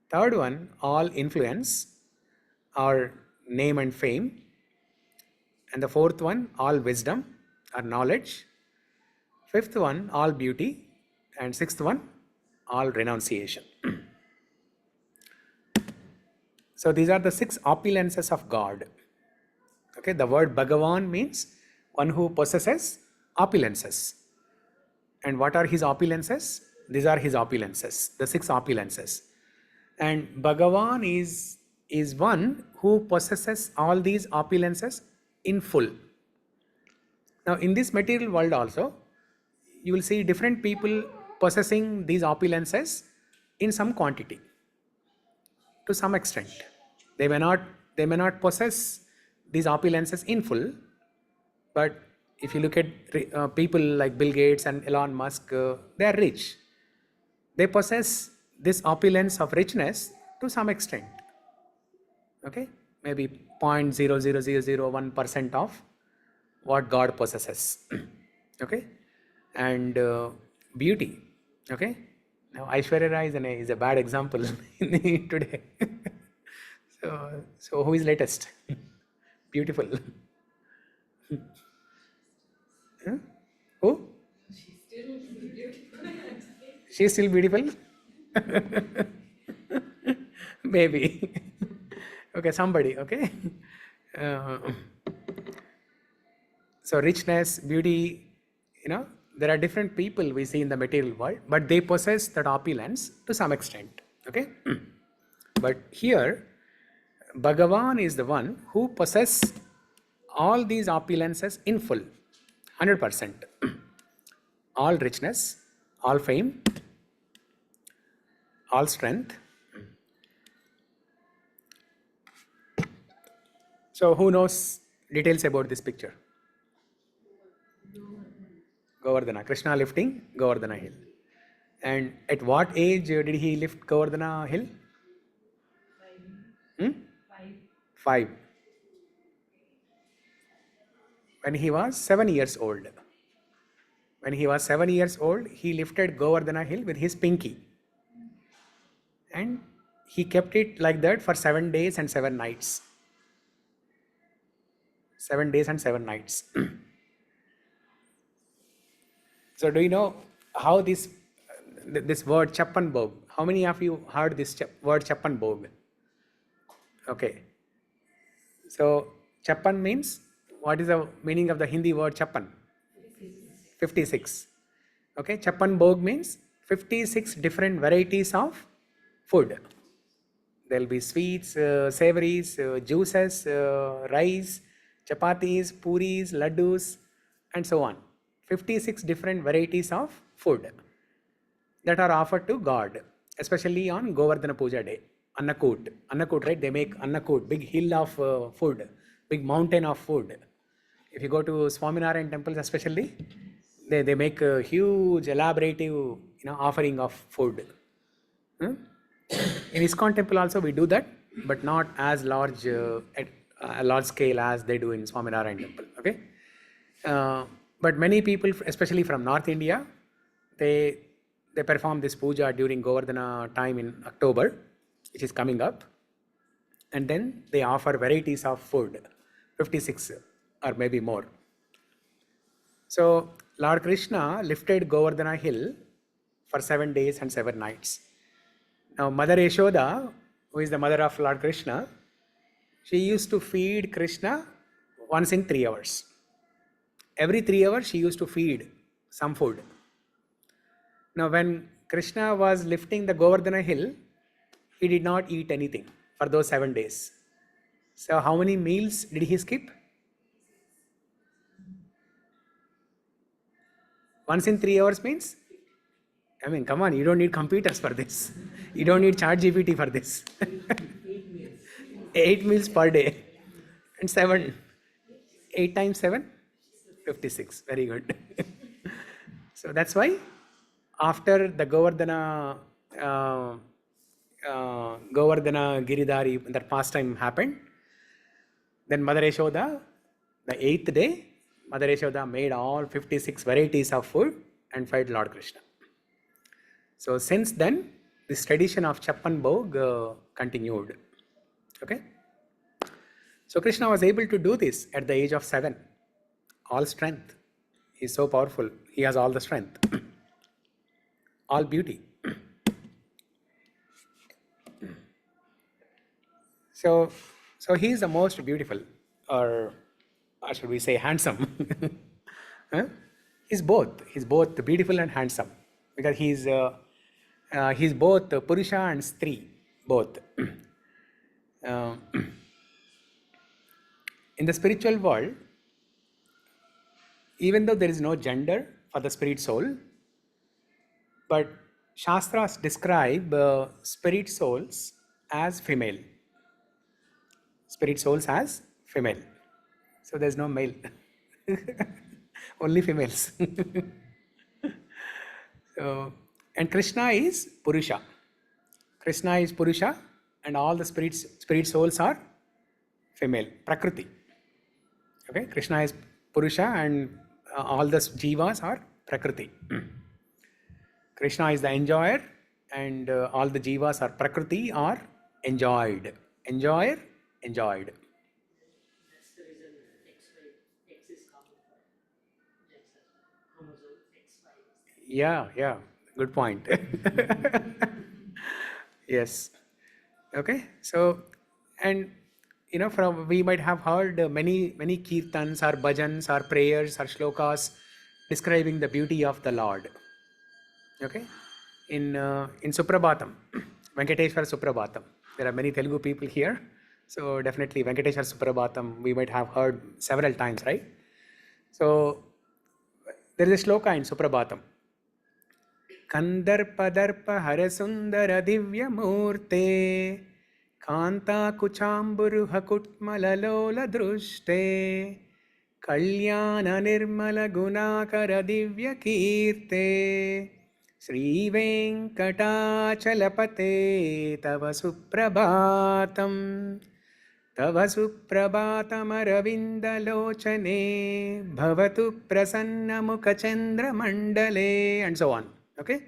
Third one, all influence or name and fame. And the fourth one, all wisdom or knowledge. Fifth one, all beauty. And sixth one, all renunciation. So these are the 6 opulences of God. Okay, the word Bhagavan means one who possesses opulences. And what are his opulences? These are his opulences, the 6 opulences. And Bhagavan is one who possesses all these opulences in full. Now, in this material world also, you will see different people possessing these opulences in some quantity, to some extent. They may not possess these opulences in full, but if you look at people like Bill Gates and Elon Musk, they are rich. They possess this opulence of richness to some extent. Okay, maybe 0.00001% of what God possesses. Okay, and beauty. Okay, now Aishwarya Rai is a bad example today. So who is latest? Beautiful. Huh? Who? She's still beautiful. Maybe. Okay, somebody. Okay. So richness, beauty, there are different people we see in the material world, but they possess that opulence to some extent. Okay. But here, Bhagavan is the one who possesses all these opulences in full, 100%. All richness, all fame, all strength. So who knows details about this picture? Govardhana, Krishna lifting Govardhana hill. And at what age did he lift Govardhana hill? 5. When he was 7 years old. When he was 7 years old, he lifted Govardhana hill with his pinky. And he kept it like that for 7 days and 7 nights. 7 days and 7 nights. So do you know how this word Chappan Bhog, how many of you heard this word Chappan Bhog? Okay. So Chappan means, what is the meaning of the Hindi word Chappan? 56. Okay, Chappan Bhog means 56 different varieties of food. There will be sweets, savories, juices, rice, chapatis, puris, laddus, and so on. 56 different varieties of food that are offered to God, especially on Govardhana Puja day. Annakut, right? They make Annakut, big hill of food, big mountain of food. If you go to Swaminarayan temples especially, they make a huge elaborative offering of food. In ISKCON temple also we do that, but not as large at a large scale as they do in Swaminarayan temple. Okay, but many people, especially from North India, they perform this puja during Govardhana time in October, which is coming up, and then they offer varieties of food, 56 or maybe more. So Lord Krishna lifted Govardhana hill for 7 days and 7 nights. Now Mother Yashoda, who is the mother of Lord Krishna, she used to feed Krishna once in 3 hours. Every 3 hours she used to feed some food. Now when Krishna was lifting the Govardhana hill, he did not eat anything for those 7 days. So how many meals did he skip? Once in 3 hours means, I mean, come on, you don't need computers for this. You don't need ChatGPT for this. 8 meals per day. And 7. 8 times 7? 56. Very good. So that's why after the Govardhana Giridhari, that pastime happened, then Mother Yashoda, the 8th day, Mother Yashoda made all 56 varieties of food and fed Lord Krishna. So since then, this tradition of Chappan Bhog continued. Okay? So Krishna was able to do this at the age of 7. All strength. He is so powerful. He has all the strength. All beauty. So he is the most beautiful, or should we say handsome? Huh? He's both. He's both beautiful and handsome, because he's both Purusha and Stri, both. In the spiritual world, even though there is no gender for the spirit soul, but Shastras describe spirit souls as female. Spirit souls as female. So there's no male. Only females. So, and Krishna is Purusha. Krishna is Purusha, and all the spirit souls are female. Prakriti. Okay, Krishna is Purusha, and all the jivas are Prakriti. Krishna is the enjoyer, and all the jivas are Prakriti, are enjoyed. Enjoyer, enjoyed. That's the reason X is common for chromosome XY. Yeah, good point. Yes. Okay, so, and we might have heard many kirtans or bhajans or prayers or shlokas describing the beauty of the Lord. Okay, in Suprabhatam, Venkateshwar Suprabhatam, there are many Telugu people here, so definitely Venkateshwar Suprabhatam we might have heard several times, right? So there is a shloka in Suprabhatam. Kandarpadarpa harasundara divya murte Kanta kuchamburuha kutmalalola drushte Kalyana nirmala gunakara divya kirte Sri Venkatachalapate Tava Suprabhatam Tava Suprabhatam Aravindalochane Bhavatu Prasanna Mukhachandra Mandale, and so on. Okay,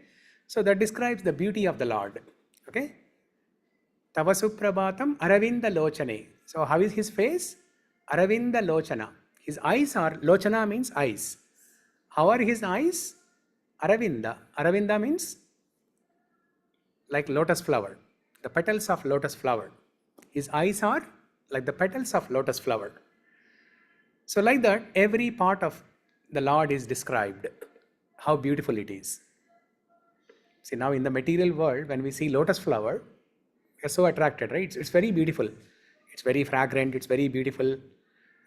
so that describes the beauty of the Lord. Okay, Tava Suprabhatam Aravinda Lochane. So how is his face? Aravinda Lochana. His eyes are, Lochana means eyes. How are his eyes? Aravinda. Aravinda means like lotus flower, the petals of lotus flower. His eyes are like the petals of lotus flower. So like that, every part of the Lord is described, how beautiful it is. See, now in the material world, when we see lotus flower, we are so attracted, right? It's very beautiful. It's very fragrant. It's very beautiful.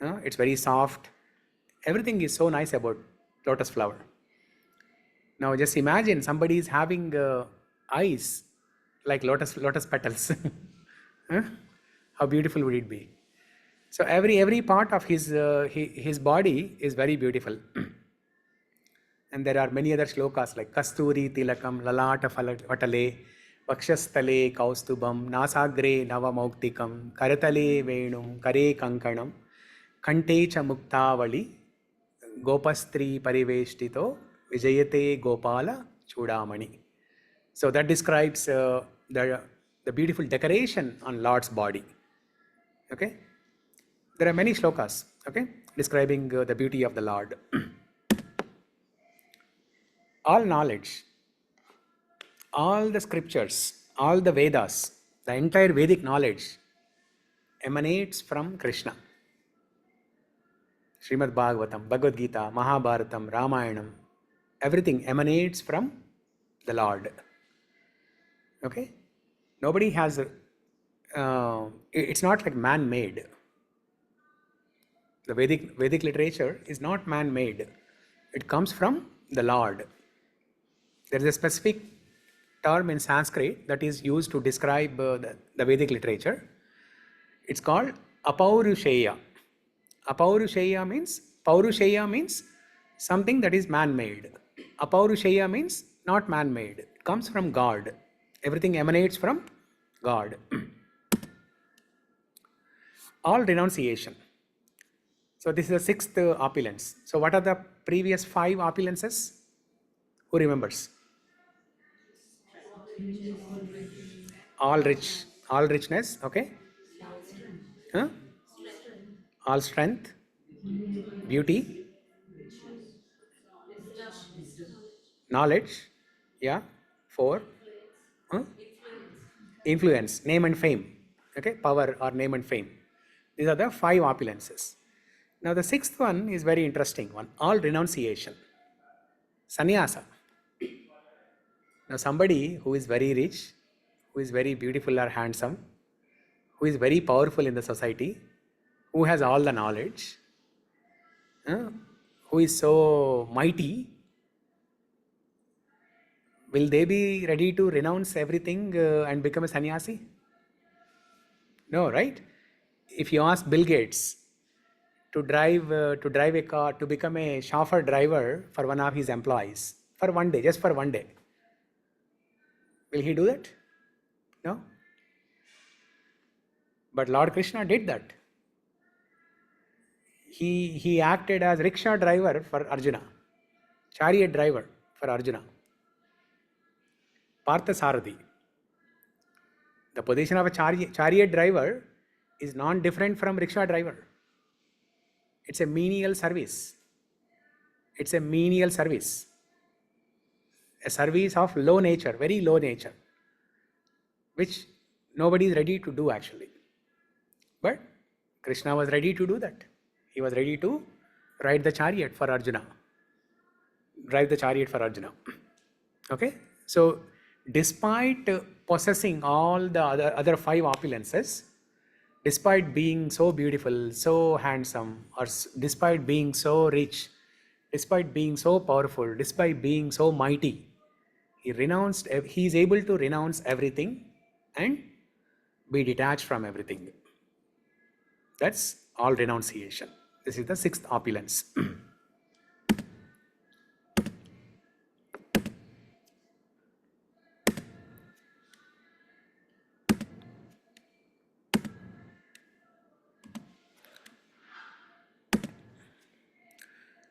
It's very soft. Everything is so nice about lotus flower. Now just imagine somebody is having eyes like lotus petals. How beautiful would it be? So every part of his body is very beautiful. And there are many other shlokas like Kasturi Tilakam, Lalata Vatale, Vakshastale Kaustubam, Nasagre Navamauktikam, Karatale Venum, Kare Kankanam, Kantecha Muktavali, Gopastri Pariveshtito, Vijayate Gopala Chudamani. So that describes the beautiful decoration on Lord's body. Okay, there are many shlokas, okay, describing the beauty of the Lord. All knowledge, all the scriptures, all the Vedas, the entire Vedic knowledge emanates from Krishna. Srimad Bhagavatam, Bhagavad Gita, Mahabharatam, Ramayanam, everything emanates from the Lord. Okay? Nobody has, it's not like man-made. The Vedic literature is not man-made. It comes from the Lord. There is a specific term in Sanskrit that is used to describe the Vedic literature. It's called apaurusheya. Paurusheya means something that is man-made. Apaurusheya means not man-made. It comes from God. Everything emanates from God. All renunciation. So this is the sixth opulence. So what are the previous five opulences? Who remembers? All rich, all richness, okay? Huh? All strength, beauty, knowledge, yeah, four, huh? Influence, name and fame, okay? Power or name and fame. These are the five opulences. Now the sixth one is very interesting one, all renunciation, sannyasa. Now somebody who is very rich, who is very beautiful or handsome, who is very powerful in the society, who has all the knowledge, who is so mighty, will they be ready to renounce everything and become a sannyasi? No, right? If you ask Bill Gates to drive a car, to become a chauffeur driver for one of his employees for one day, just for one day, will he do that? No. But Lord Krishna did that. He acted as rickshaw driver for Arjuna, chariot driver for Arjuna, Partha Sarathi. The position of a chariot driver is non-different from rickshaw driver. It's a menial service. It's a menial service. A service of low nature, very low nature, which nobody is ready to do actually. But Krishna was ready to do that. He was ready to ride the chariot for Arjuna. Drive the chariot for Arjuna. Okay? So, despite possessing all the other five opulences, despite being so beautiful, so handsome, or despite being so rich, despite being so powerful, despite being so mighty, he is able to renounce everything and be detached from everything. That's all renunciation. This is the sixth opulence.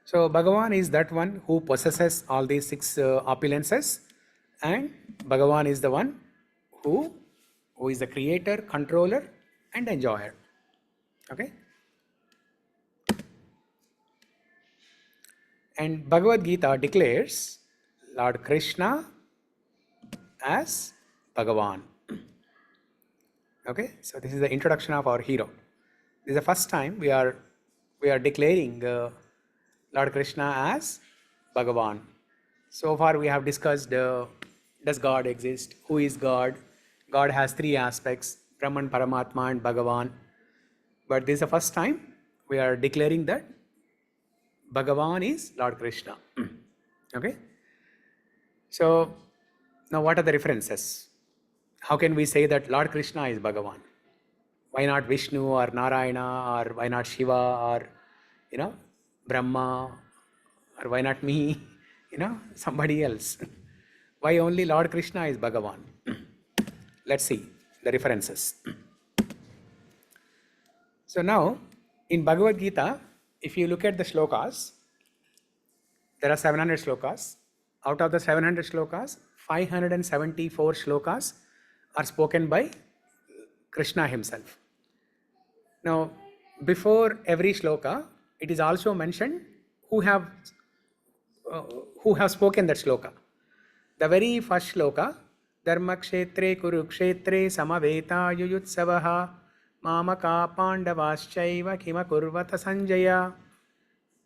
So Bhagavan is that one who possesses all these six opulences, and Bhagavan is the one who is the creator, controller, and enjoyer. Okay? And Bhagavad Gita declares Lord Krishna as Bhagavan. Okay? So this is the introduction of our hero. This is the first time we are declaring Lord Krishna as Bhagavan. So far we have discussed does God exist? Who is God? God has three aspects, Brahman, Paramatma and Bhagavan. But this is the first time we are declaring that Bhagavan is Lord Krishna. Okay? So now what are the references? How can we say that Lord Krishna is Bhagavan? Why not Vishnu or Narayana, or why not Shiva, or Brahma, or why not me, somebody else? Why only Lord Krishna is Bhagavan? Let's see the references. So now, in Bhagavad Gita, if you look at the shlokas, there are 700 shlokas. Out of the 700 shlokas, 574 shlokas are spoken by Krishna himself. Now, before every shloka, it is also mentioned who have spoken that shloka. The very first shloka, Dharma kshetre kurukshetre samaveta yuyutsavaha mamaka pandavaschaiva kima kurvata sanjaya.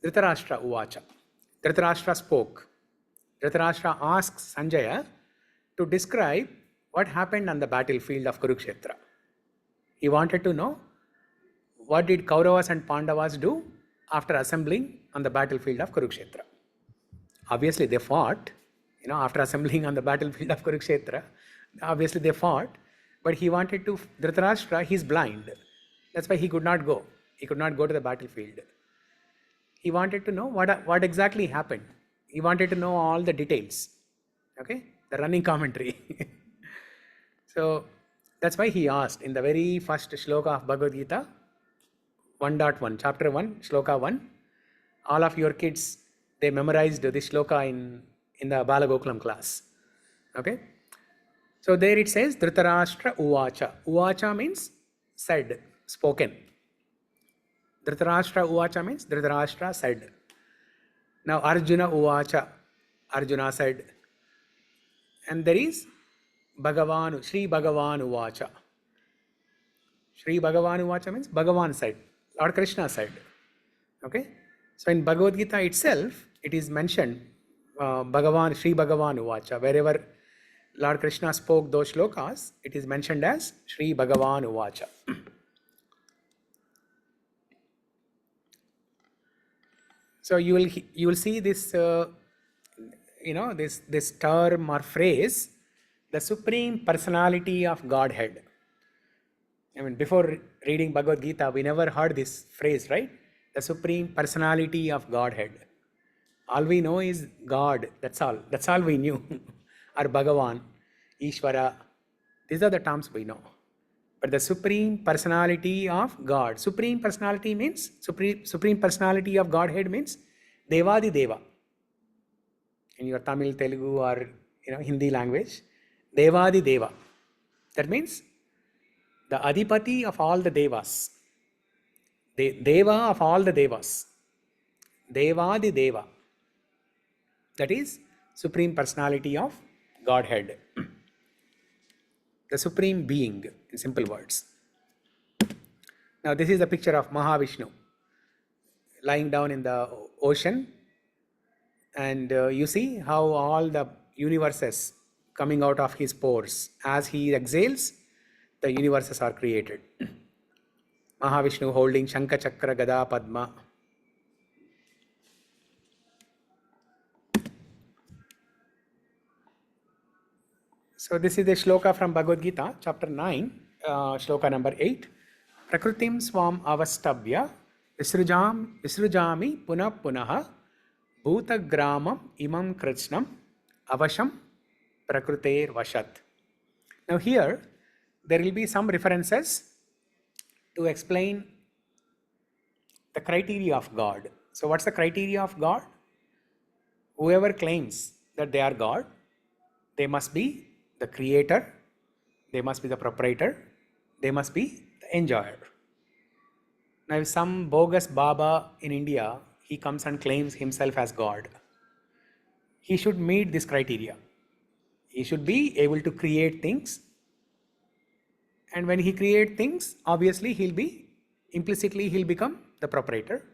Dhritarashtra uvacha. Dhritarashtra spoke. Dhritarashtra asks Sanjaya to describe what happened on the battlefield of Kurukshetra. He wanted to know what did Kauravas and Pandavas do after assembling on the battlefield of Kurukshetra. Obviously they fought, after assembling on the battlefield of Kurukshetra, obviously they fought, but he wanted to, Dhritarashtra, he's blind. That's why he could not go. He could not go to the battlefield. He wanted to know what exactly happened. He wanted to know all the details. Okay, the running commentary. So that's why he asked in the very first shloka of Bhagavad Gita, 1.1, chapter 1, shloka 1. All of your kids, they memorized this shloka in the Balagokulam class. Okay. So there it says, Dhritarashtra Uvacha. Uvacha means said, spoken. Dhritarashtra Uvacha means Dhritarashtra said. Now Arjuna Uvacha, Arjuna said. And there is Bhagavan, Sri Bhagavan Uvacha. Sri Bhagavan Uvacha means Bhagavan said, Lord Krishna said. Okay. So in Bhagavad Gita itself, it is mentioned Bhagavan, Sri Bhagavan Uvacha. Wherever Lord Krishna spoke those shlokas, it is mentioned as Sri Bhagavan Uvacha. So you will see this, this term or phrase, the Supreme Personality of Godhead. I mean, before reading Bhagavad Gita, we never heard this phrase, right? The Supreme Personality of Godhead. All we know is God. That's all. That's all we knew. Or Bhagavan, Ishvara. These are the terms we know. But the Supreme Personality of God. Supreme Personality means, Supreme Personality of Godhead means Devadi Deva. In your Tamil, Telugu or Hindi language, Devadi Deva. That means the Adipati of all the Devas. Deva of all the Devas. Devadi Deva. That is Supreme Personality of Godhead. The Supreme Being, in simple words. Now this is a picture of Mahavishnu lying down in the ocean, and you see how all the universes coming out of his pores. As he exhales, the universes are created. Mahavishnu holding Shankha Chakra Gada Padma. So this is the shloka from Bhagavad Gita, chapter 9, shloka number 8. Prakritim swam avastabhya visrujami punah punaha bhutagramam imam kritshnam avasham prakriter vashat. Now here, there will be some references to explain the criteria of God. So what's the criteria of God? Whoever claims that they are God, they must be the creator, they must be the proprietor, they must be the enjoyer. Now if some bogus Baba in India, he comes and claims himself as God, he should meet this criteria. He should be able to create things, and when he creates things, obviously implicitly he'll become the proprietor,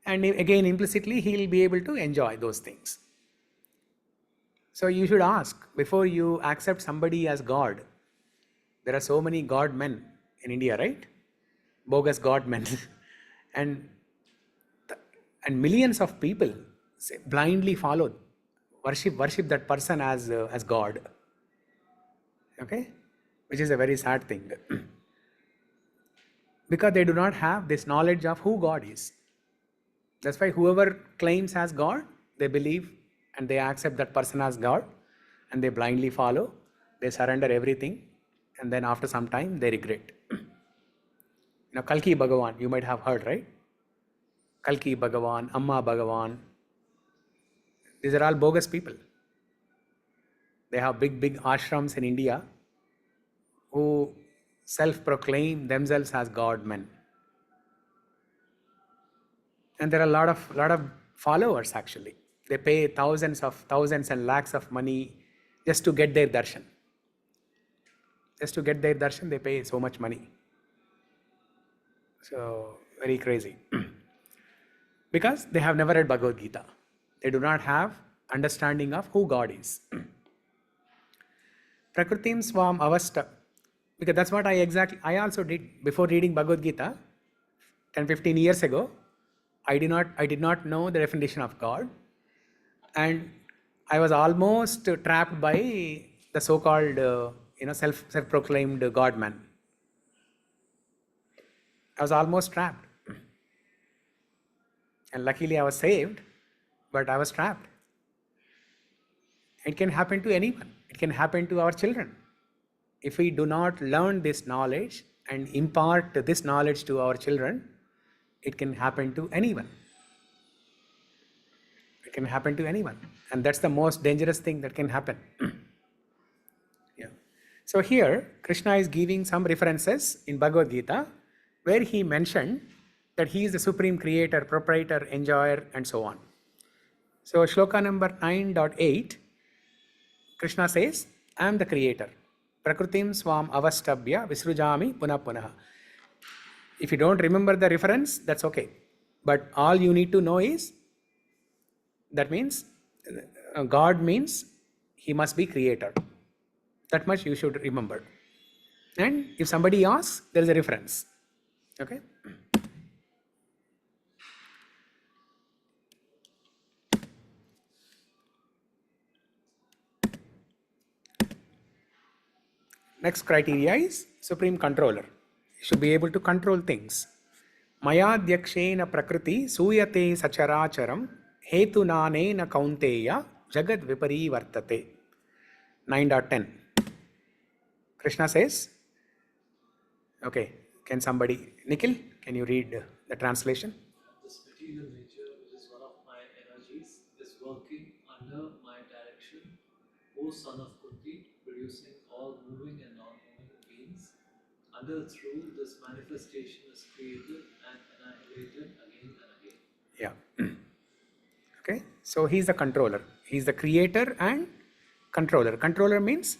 and again implicitly he'll be able to enjoy those things. So you should ask before you accept somebody as God. There are so many God men in India, right? Bogus God men. and millions of people blindly follow, worship that person as God. Okay? Which is a very sad thing. Because they do not have this knowledge of who God is. That's why whoever claims as God, they believe and they accept that person as God, and they blindly follow, they surrender everything, and then after some time they regret. Now Kalki Bhagavan, you might have heard, right? Kalki Bhagavan, Amma Bhagavan, these are all bogus people. They have big ashrams in India who self-proclaim themselves as God men. And there are a lot of followers actually. They pay thousands and lakhs of money just to get their darshan. Just to get their darshan, they pay so much money. So, very crazy. Because they have never read Bhagavad Gita. They do not have understanding of who God is. Prakritim Swam Avasta. Because that's what I also did before reading Bhagavad Gita 10-15 years ago. I did not know the definition of God, and I was almost trapped by the so-called self-proclaimed God man. I was almost trapped, and luckily I was saved, but I was trapped. It can happen to anyone. It can happen to our children. If we do not learn this knowledge and impart this knowledge to our children, it can happen to anyone. It can happen to anyone. And that's the most dangerous thing that can happen. Yeah. So here, Krishna is giving some references in Bhagavad Gita where he mentioned that he is the supreme creator, proprietor, enjoyer, and so on. So shloka number 9.8, Krishna says, I am the creator. Prakritim swam avastabhya visrujami punah punah. If you don't remember the reference, that's okay. But all you need to know is, that means God means he must be creator. That much you should remember. And if somebody asks, there is a reference. Okay? Next criteria is supreme controller. You should be able to control things. Maya dyakshena prakriti suyate sacharacharam hetunanena kaunteya jagad vipari vartate. 9.10. Krishna says, okay, can somebody, Nikhil, can you read the translation? This material nature, which is one of my energies, is working under my direction, O son of Kunti, producing all moving and non-moving beings, until through this manifestation is created and annihilated again and again. Yeah. Okay, so he's the controller. He's the creator and controller. Controller means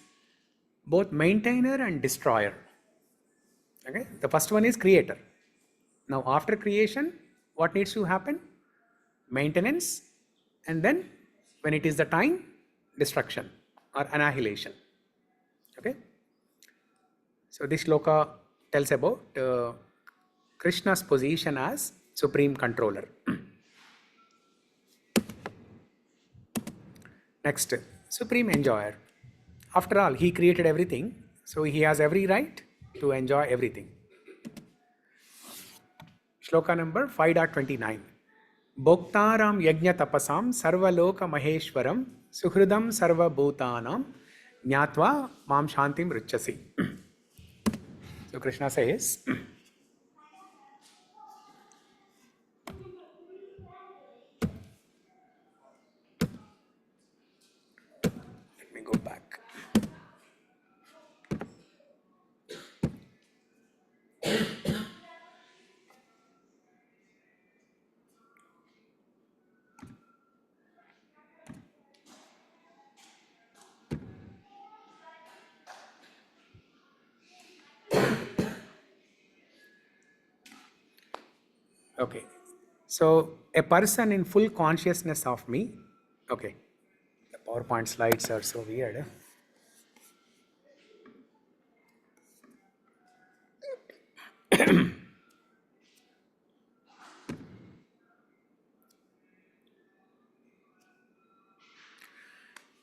both maintainer and destroyer. Okay, the first one is creator. Now after creation, what needs to happen? Maintenance, and then when it is the time, destruction or annihilation. Okay, so this shloka tells about Krishna's position as supreme controller. Next, supreme enjoyer. After all, he created everything, so he has every right to enjoy everything. Shloka number 5.29. Bhoktaram yajna tapasam sarvaloka maheshwaram suhridam sarva bhutanam jnatva mam shantim ruchasi. So Krishna says, let me go back. Okay, so a person in full consciousness of me. Okay, the PowerPoint slides are so weird.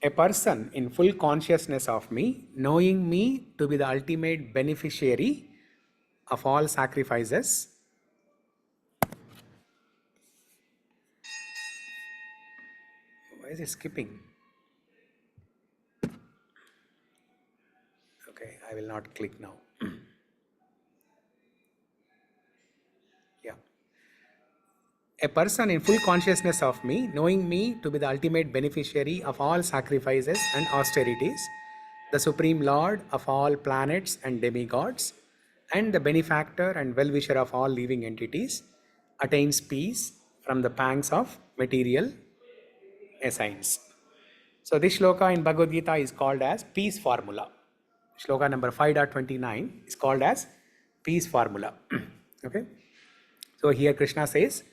A person in full consciousness of me, knowing me to be the ultimate beneficiary of all sacrifices. Why is it skipping? Okay, I will not click now. Yeah. A person in full consciousness of me, knowing me to be the ultimate beneficiary of all sacrifices and austerities, the Supreme Lord of all planets and demigods, and the benefactor and well-wisher of all living entities, attains peace from the pangs of material assigns. So this shloka in Bhagavad Gita is called as peace formula. Shloka number 5.29 is called as peace formula. Okay. So here Krishna says,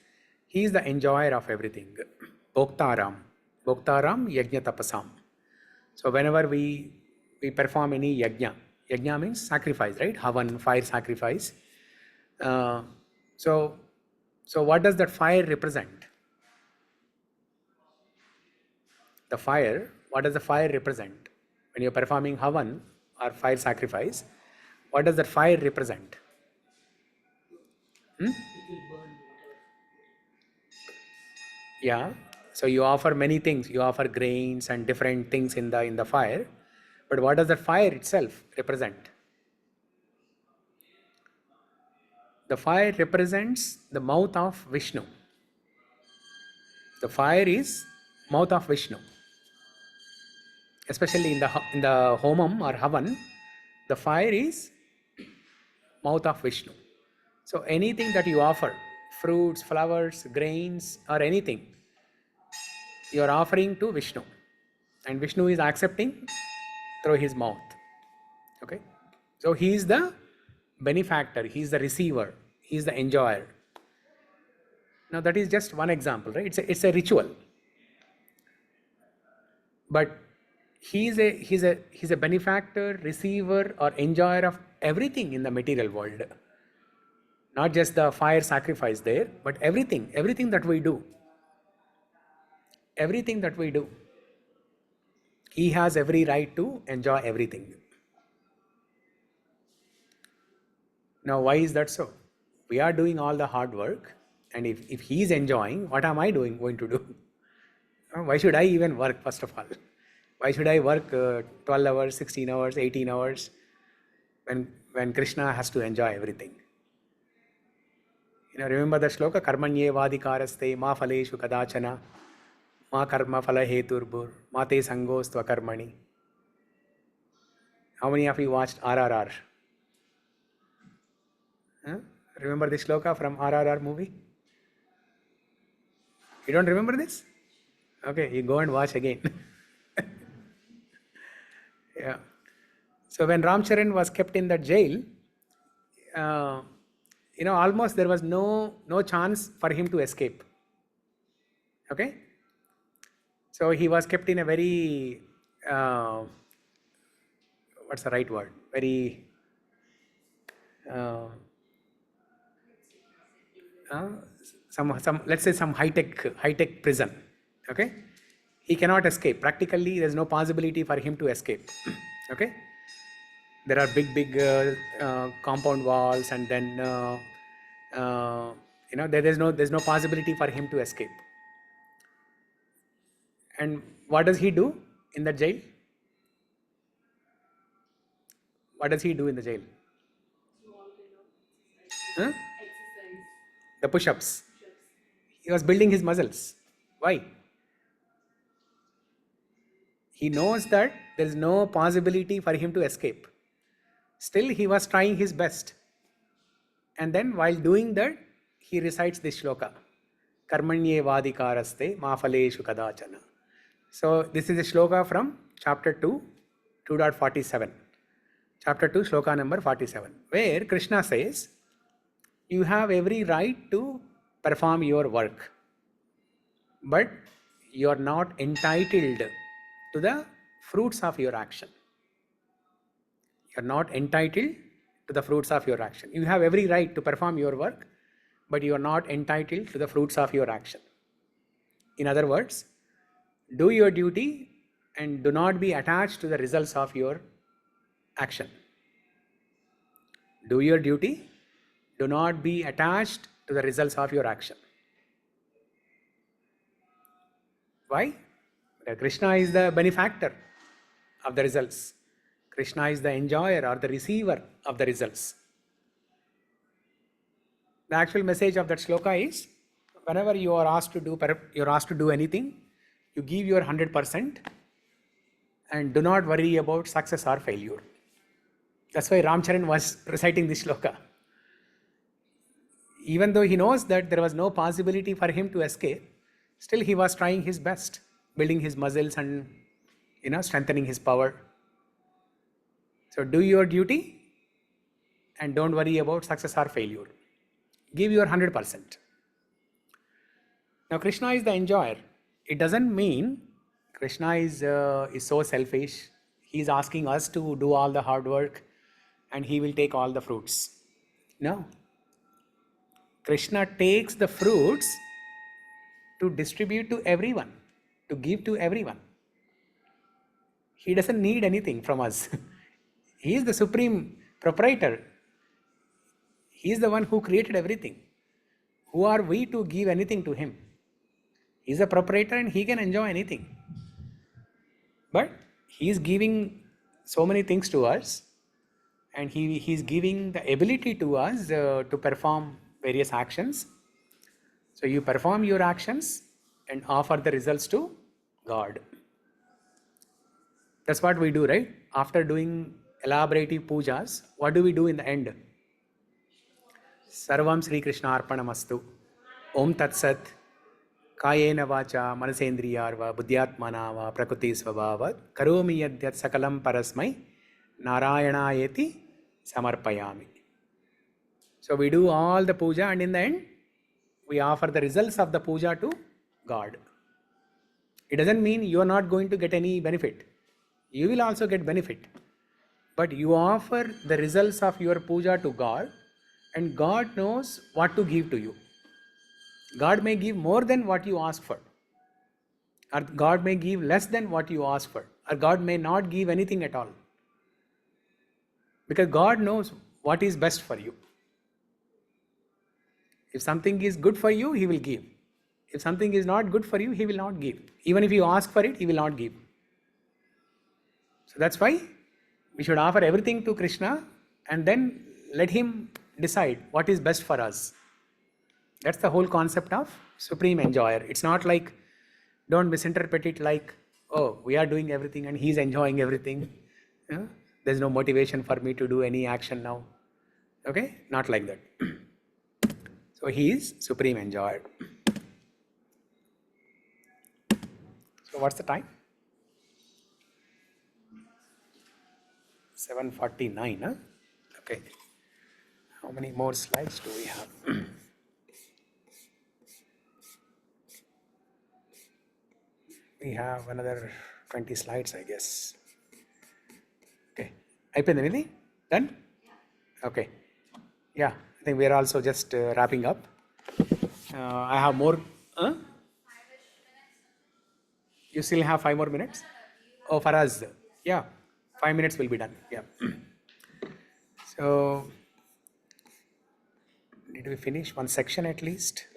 he is the enjoyer of everything. Bhoktaram. Bhoktaram yajna tapasam. So whenever we we perform any yajna. Yajna means sacrifice, right? Havan, fire sacrifice. Uh, so, so what does that fire represent? The fire, what does the fire represent? When you're performing Havan or fire sacrifice, what does that fire represent? Hmm? Yeah. So you offer many things. You offer grains and different things in the fire. But what does the fire itself represent? The fire represents the mouth of Vishnu. The fire is mouth of Vishnu. Especially in the homam or havan, the fire is mouth of Vishnu. So anything that you offer, fruits, flowers, grains, or anything, you are offering to Vishnu, and Vishnu is accepting through his mouth. Okay, so he is the benefactor, he is the receiver, he is the enjoyer. Now that is just one example, right? It's a ritual, but he's a benefactor, receiver, or enjoyer of everything in the material world. Not just the fire sacrifice there, but everything that we do. Everything that we do. He has every right to enjoy everything. Now, why is that so? We are doing all the hard work, and if he is enjoying, what am I going to do? Why should I even work, first of all? Why should I work 12 hours, 16 hours, 18 hours when Krishna has to enjoy everything? Remember the shloka, karmanye vadikaraste ma phaleshu kadachana ma karma phala heturbur ma te sangostva karmani. How many of you watched RRR? Huh? Remember this shloka from RRR movie? You don't remember this? Okay, you go and watch again. Yeah. So when Ramcharan was kept in that jail, almost there was no chance for him to escape. Okay? So he was kept in a very, what's the right word? Very, some let's say some high tech prison. Okay? He cannot escape. Practically, there's no possibility for him to escape. Okay? There are big compound walls, and then there's no possibility for him to escape. And what does he do in the jail? What does he do in the jail? Huh? The push-ups. He was building his muscles. Why? He knows that there is no possibility for him to escape. Still, he was trying his best. And then while doing that, he recites this shloka. Karmanye vadikaraste ma phaleshu kadachana. So this is a shloka from chapter 2, 2.47. Chapter 2, shloka number 47, where Krishna says, you have every right to perform your work, but you are not entitled to the fruits of your action. You are not entitled to the fruits of your action. You have every right to perform your work, but you are not entitled to the fruits of your action. In other words, do your duty and do not be attached to the results of your action. Do your duty, do not be attached to the results of your action. Why? Krishna is the benefactor of the results. Krishna is the enjoyer or the receiver of the results. The actual message of that shloka is, whenever you are asked to do anything, you give your 100% and do not worry about success or failure. That's why Ramcharan was reciting this shloka. Even though he knows that there was no possibility for him to escape, still he was trying his best, building his muscles and strengthening his power. So do your duty and don't worry about success or failure. Give your 100%. Now Krishna is the enjoyer. It doesn't mean Krishna is so selfish. He is asking us to do all the hard work and he will take all the fruits. No. Krishna takes the fruits to distribute to everyone, to give to everyone. He doesn't need anything from us. He is the supreme proprietor. He is the one who created everything. Who are we to give anything to him? He is a proprietor and he can enjoy anything. But he is giving so many things to us, and he is giving the ability to us to perform various actions. So you perform your actions and offer the results to God. That's what we do, right? After doing elaborative pujas, what do we do in the end? Sarvam Sri Krishna Arpanamastu. Om Tat Sat. Kayena vacha manasendriyarva buddhyatmanava prakriti svabhavat karomi yadyat sakalam parasmai narayanayeti samarpayami. So we do all the puja and in the end we offer the results of the puja to God. It doesn't mean you are not going to get any benefit. You will also get benefit. But you offer the results of your puja to God and God knows what to give to you. God may give more than what you ask for, or God may give less than what you ask for, or God may not give anything at all. Because God knows what is best for you. If something is good for you, He will give. If something is not good for you, He will not give. Even if you ask for it, He will not give. So that's why we should offer everything to Krishna and then let Him decide what is best for us. That's the whole concept of supreme enjoyer. It's not like, don't misinterpret it like, oh, we are doing everything and he's enjoying everything. There's no motivation for me to do any action now. Okay? Not like that. So he is supreme enjoyer. So what's the time? 7:49, huh? Okay. How many more slides do we have? We have another 20 slides, I guess. Okay. Ayipindha, done? Okay. Yeah, I think we are also just wrapping up. I have more. You still have 5 more minutes? Oh, for us. Yeah, 5 minutes will be done. Yeah. So, did we finish one section at least?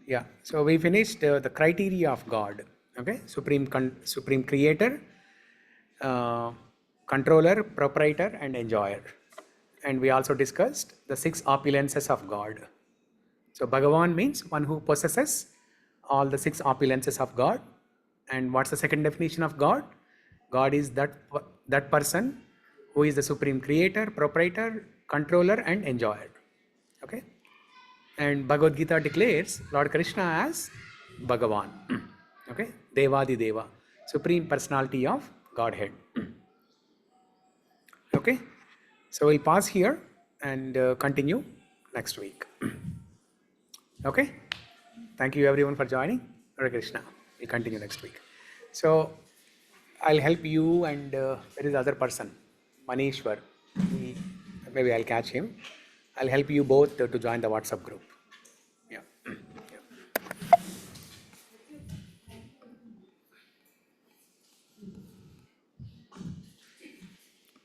Yeah, so we finished the criteria of God. Okay, supreme creator, controller, proprietor, and enjoyer. And we also discussed the 6 opulences of God. So Bhagavan means one who possesses all the 6 opulences of God. And what's the second definition of God? God is that person who is the supreme creator, proprietor, controller, and enjoyer. Okay. And Bhagavad Gita declares Lord Krishna as Bhagavan. Okay, Devadi Deva, supreme personality of Godhead. Okay, so we'll pause here and continue next week. Okay, thank you everyone for joining. Hare Krishna. We'll continue next week. So I'll help you and there is the other person, Manishwar. Maybe I'll catch him. I'll help you both to join the WhatsApp group.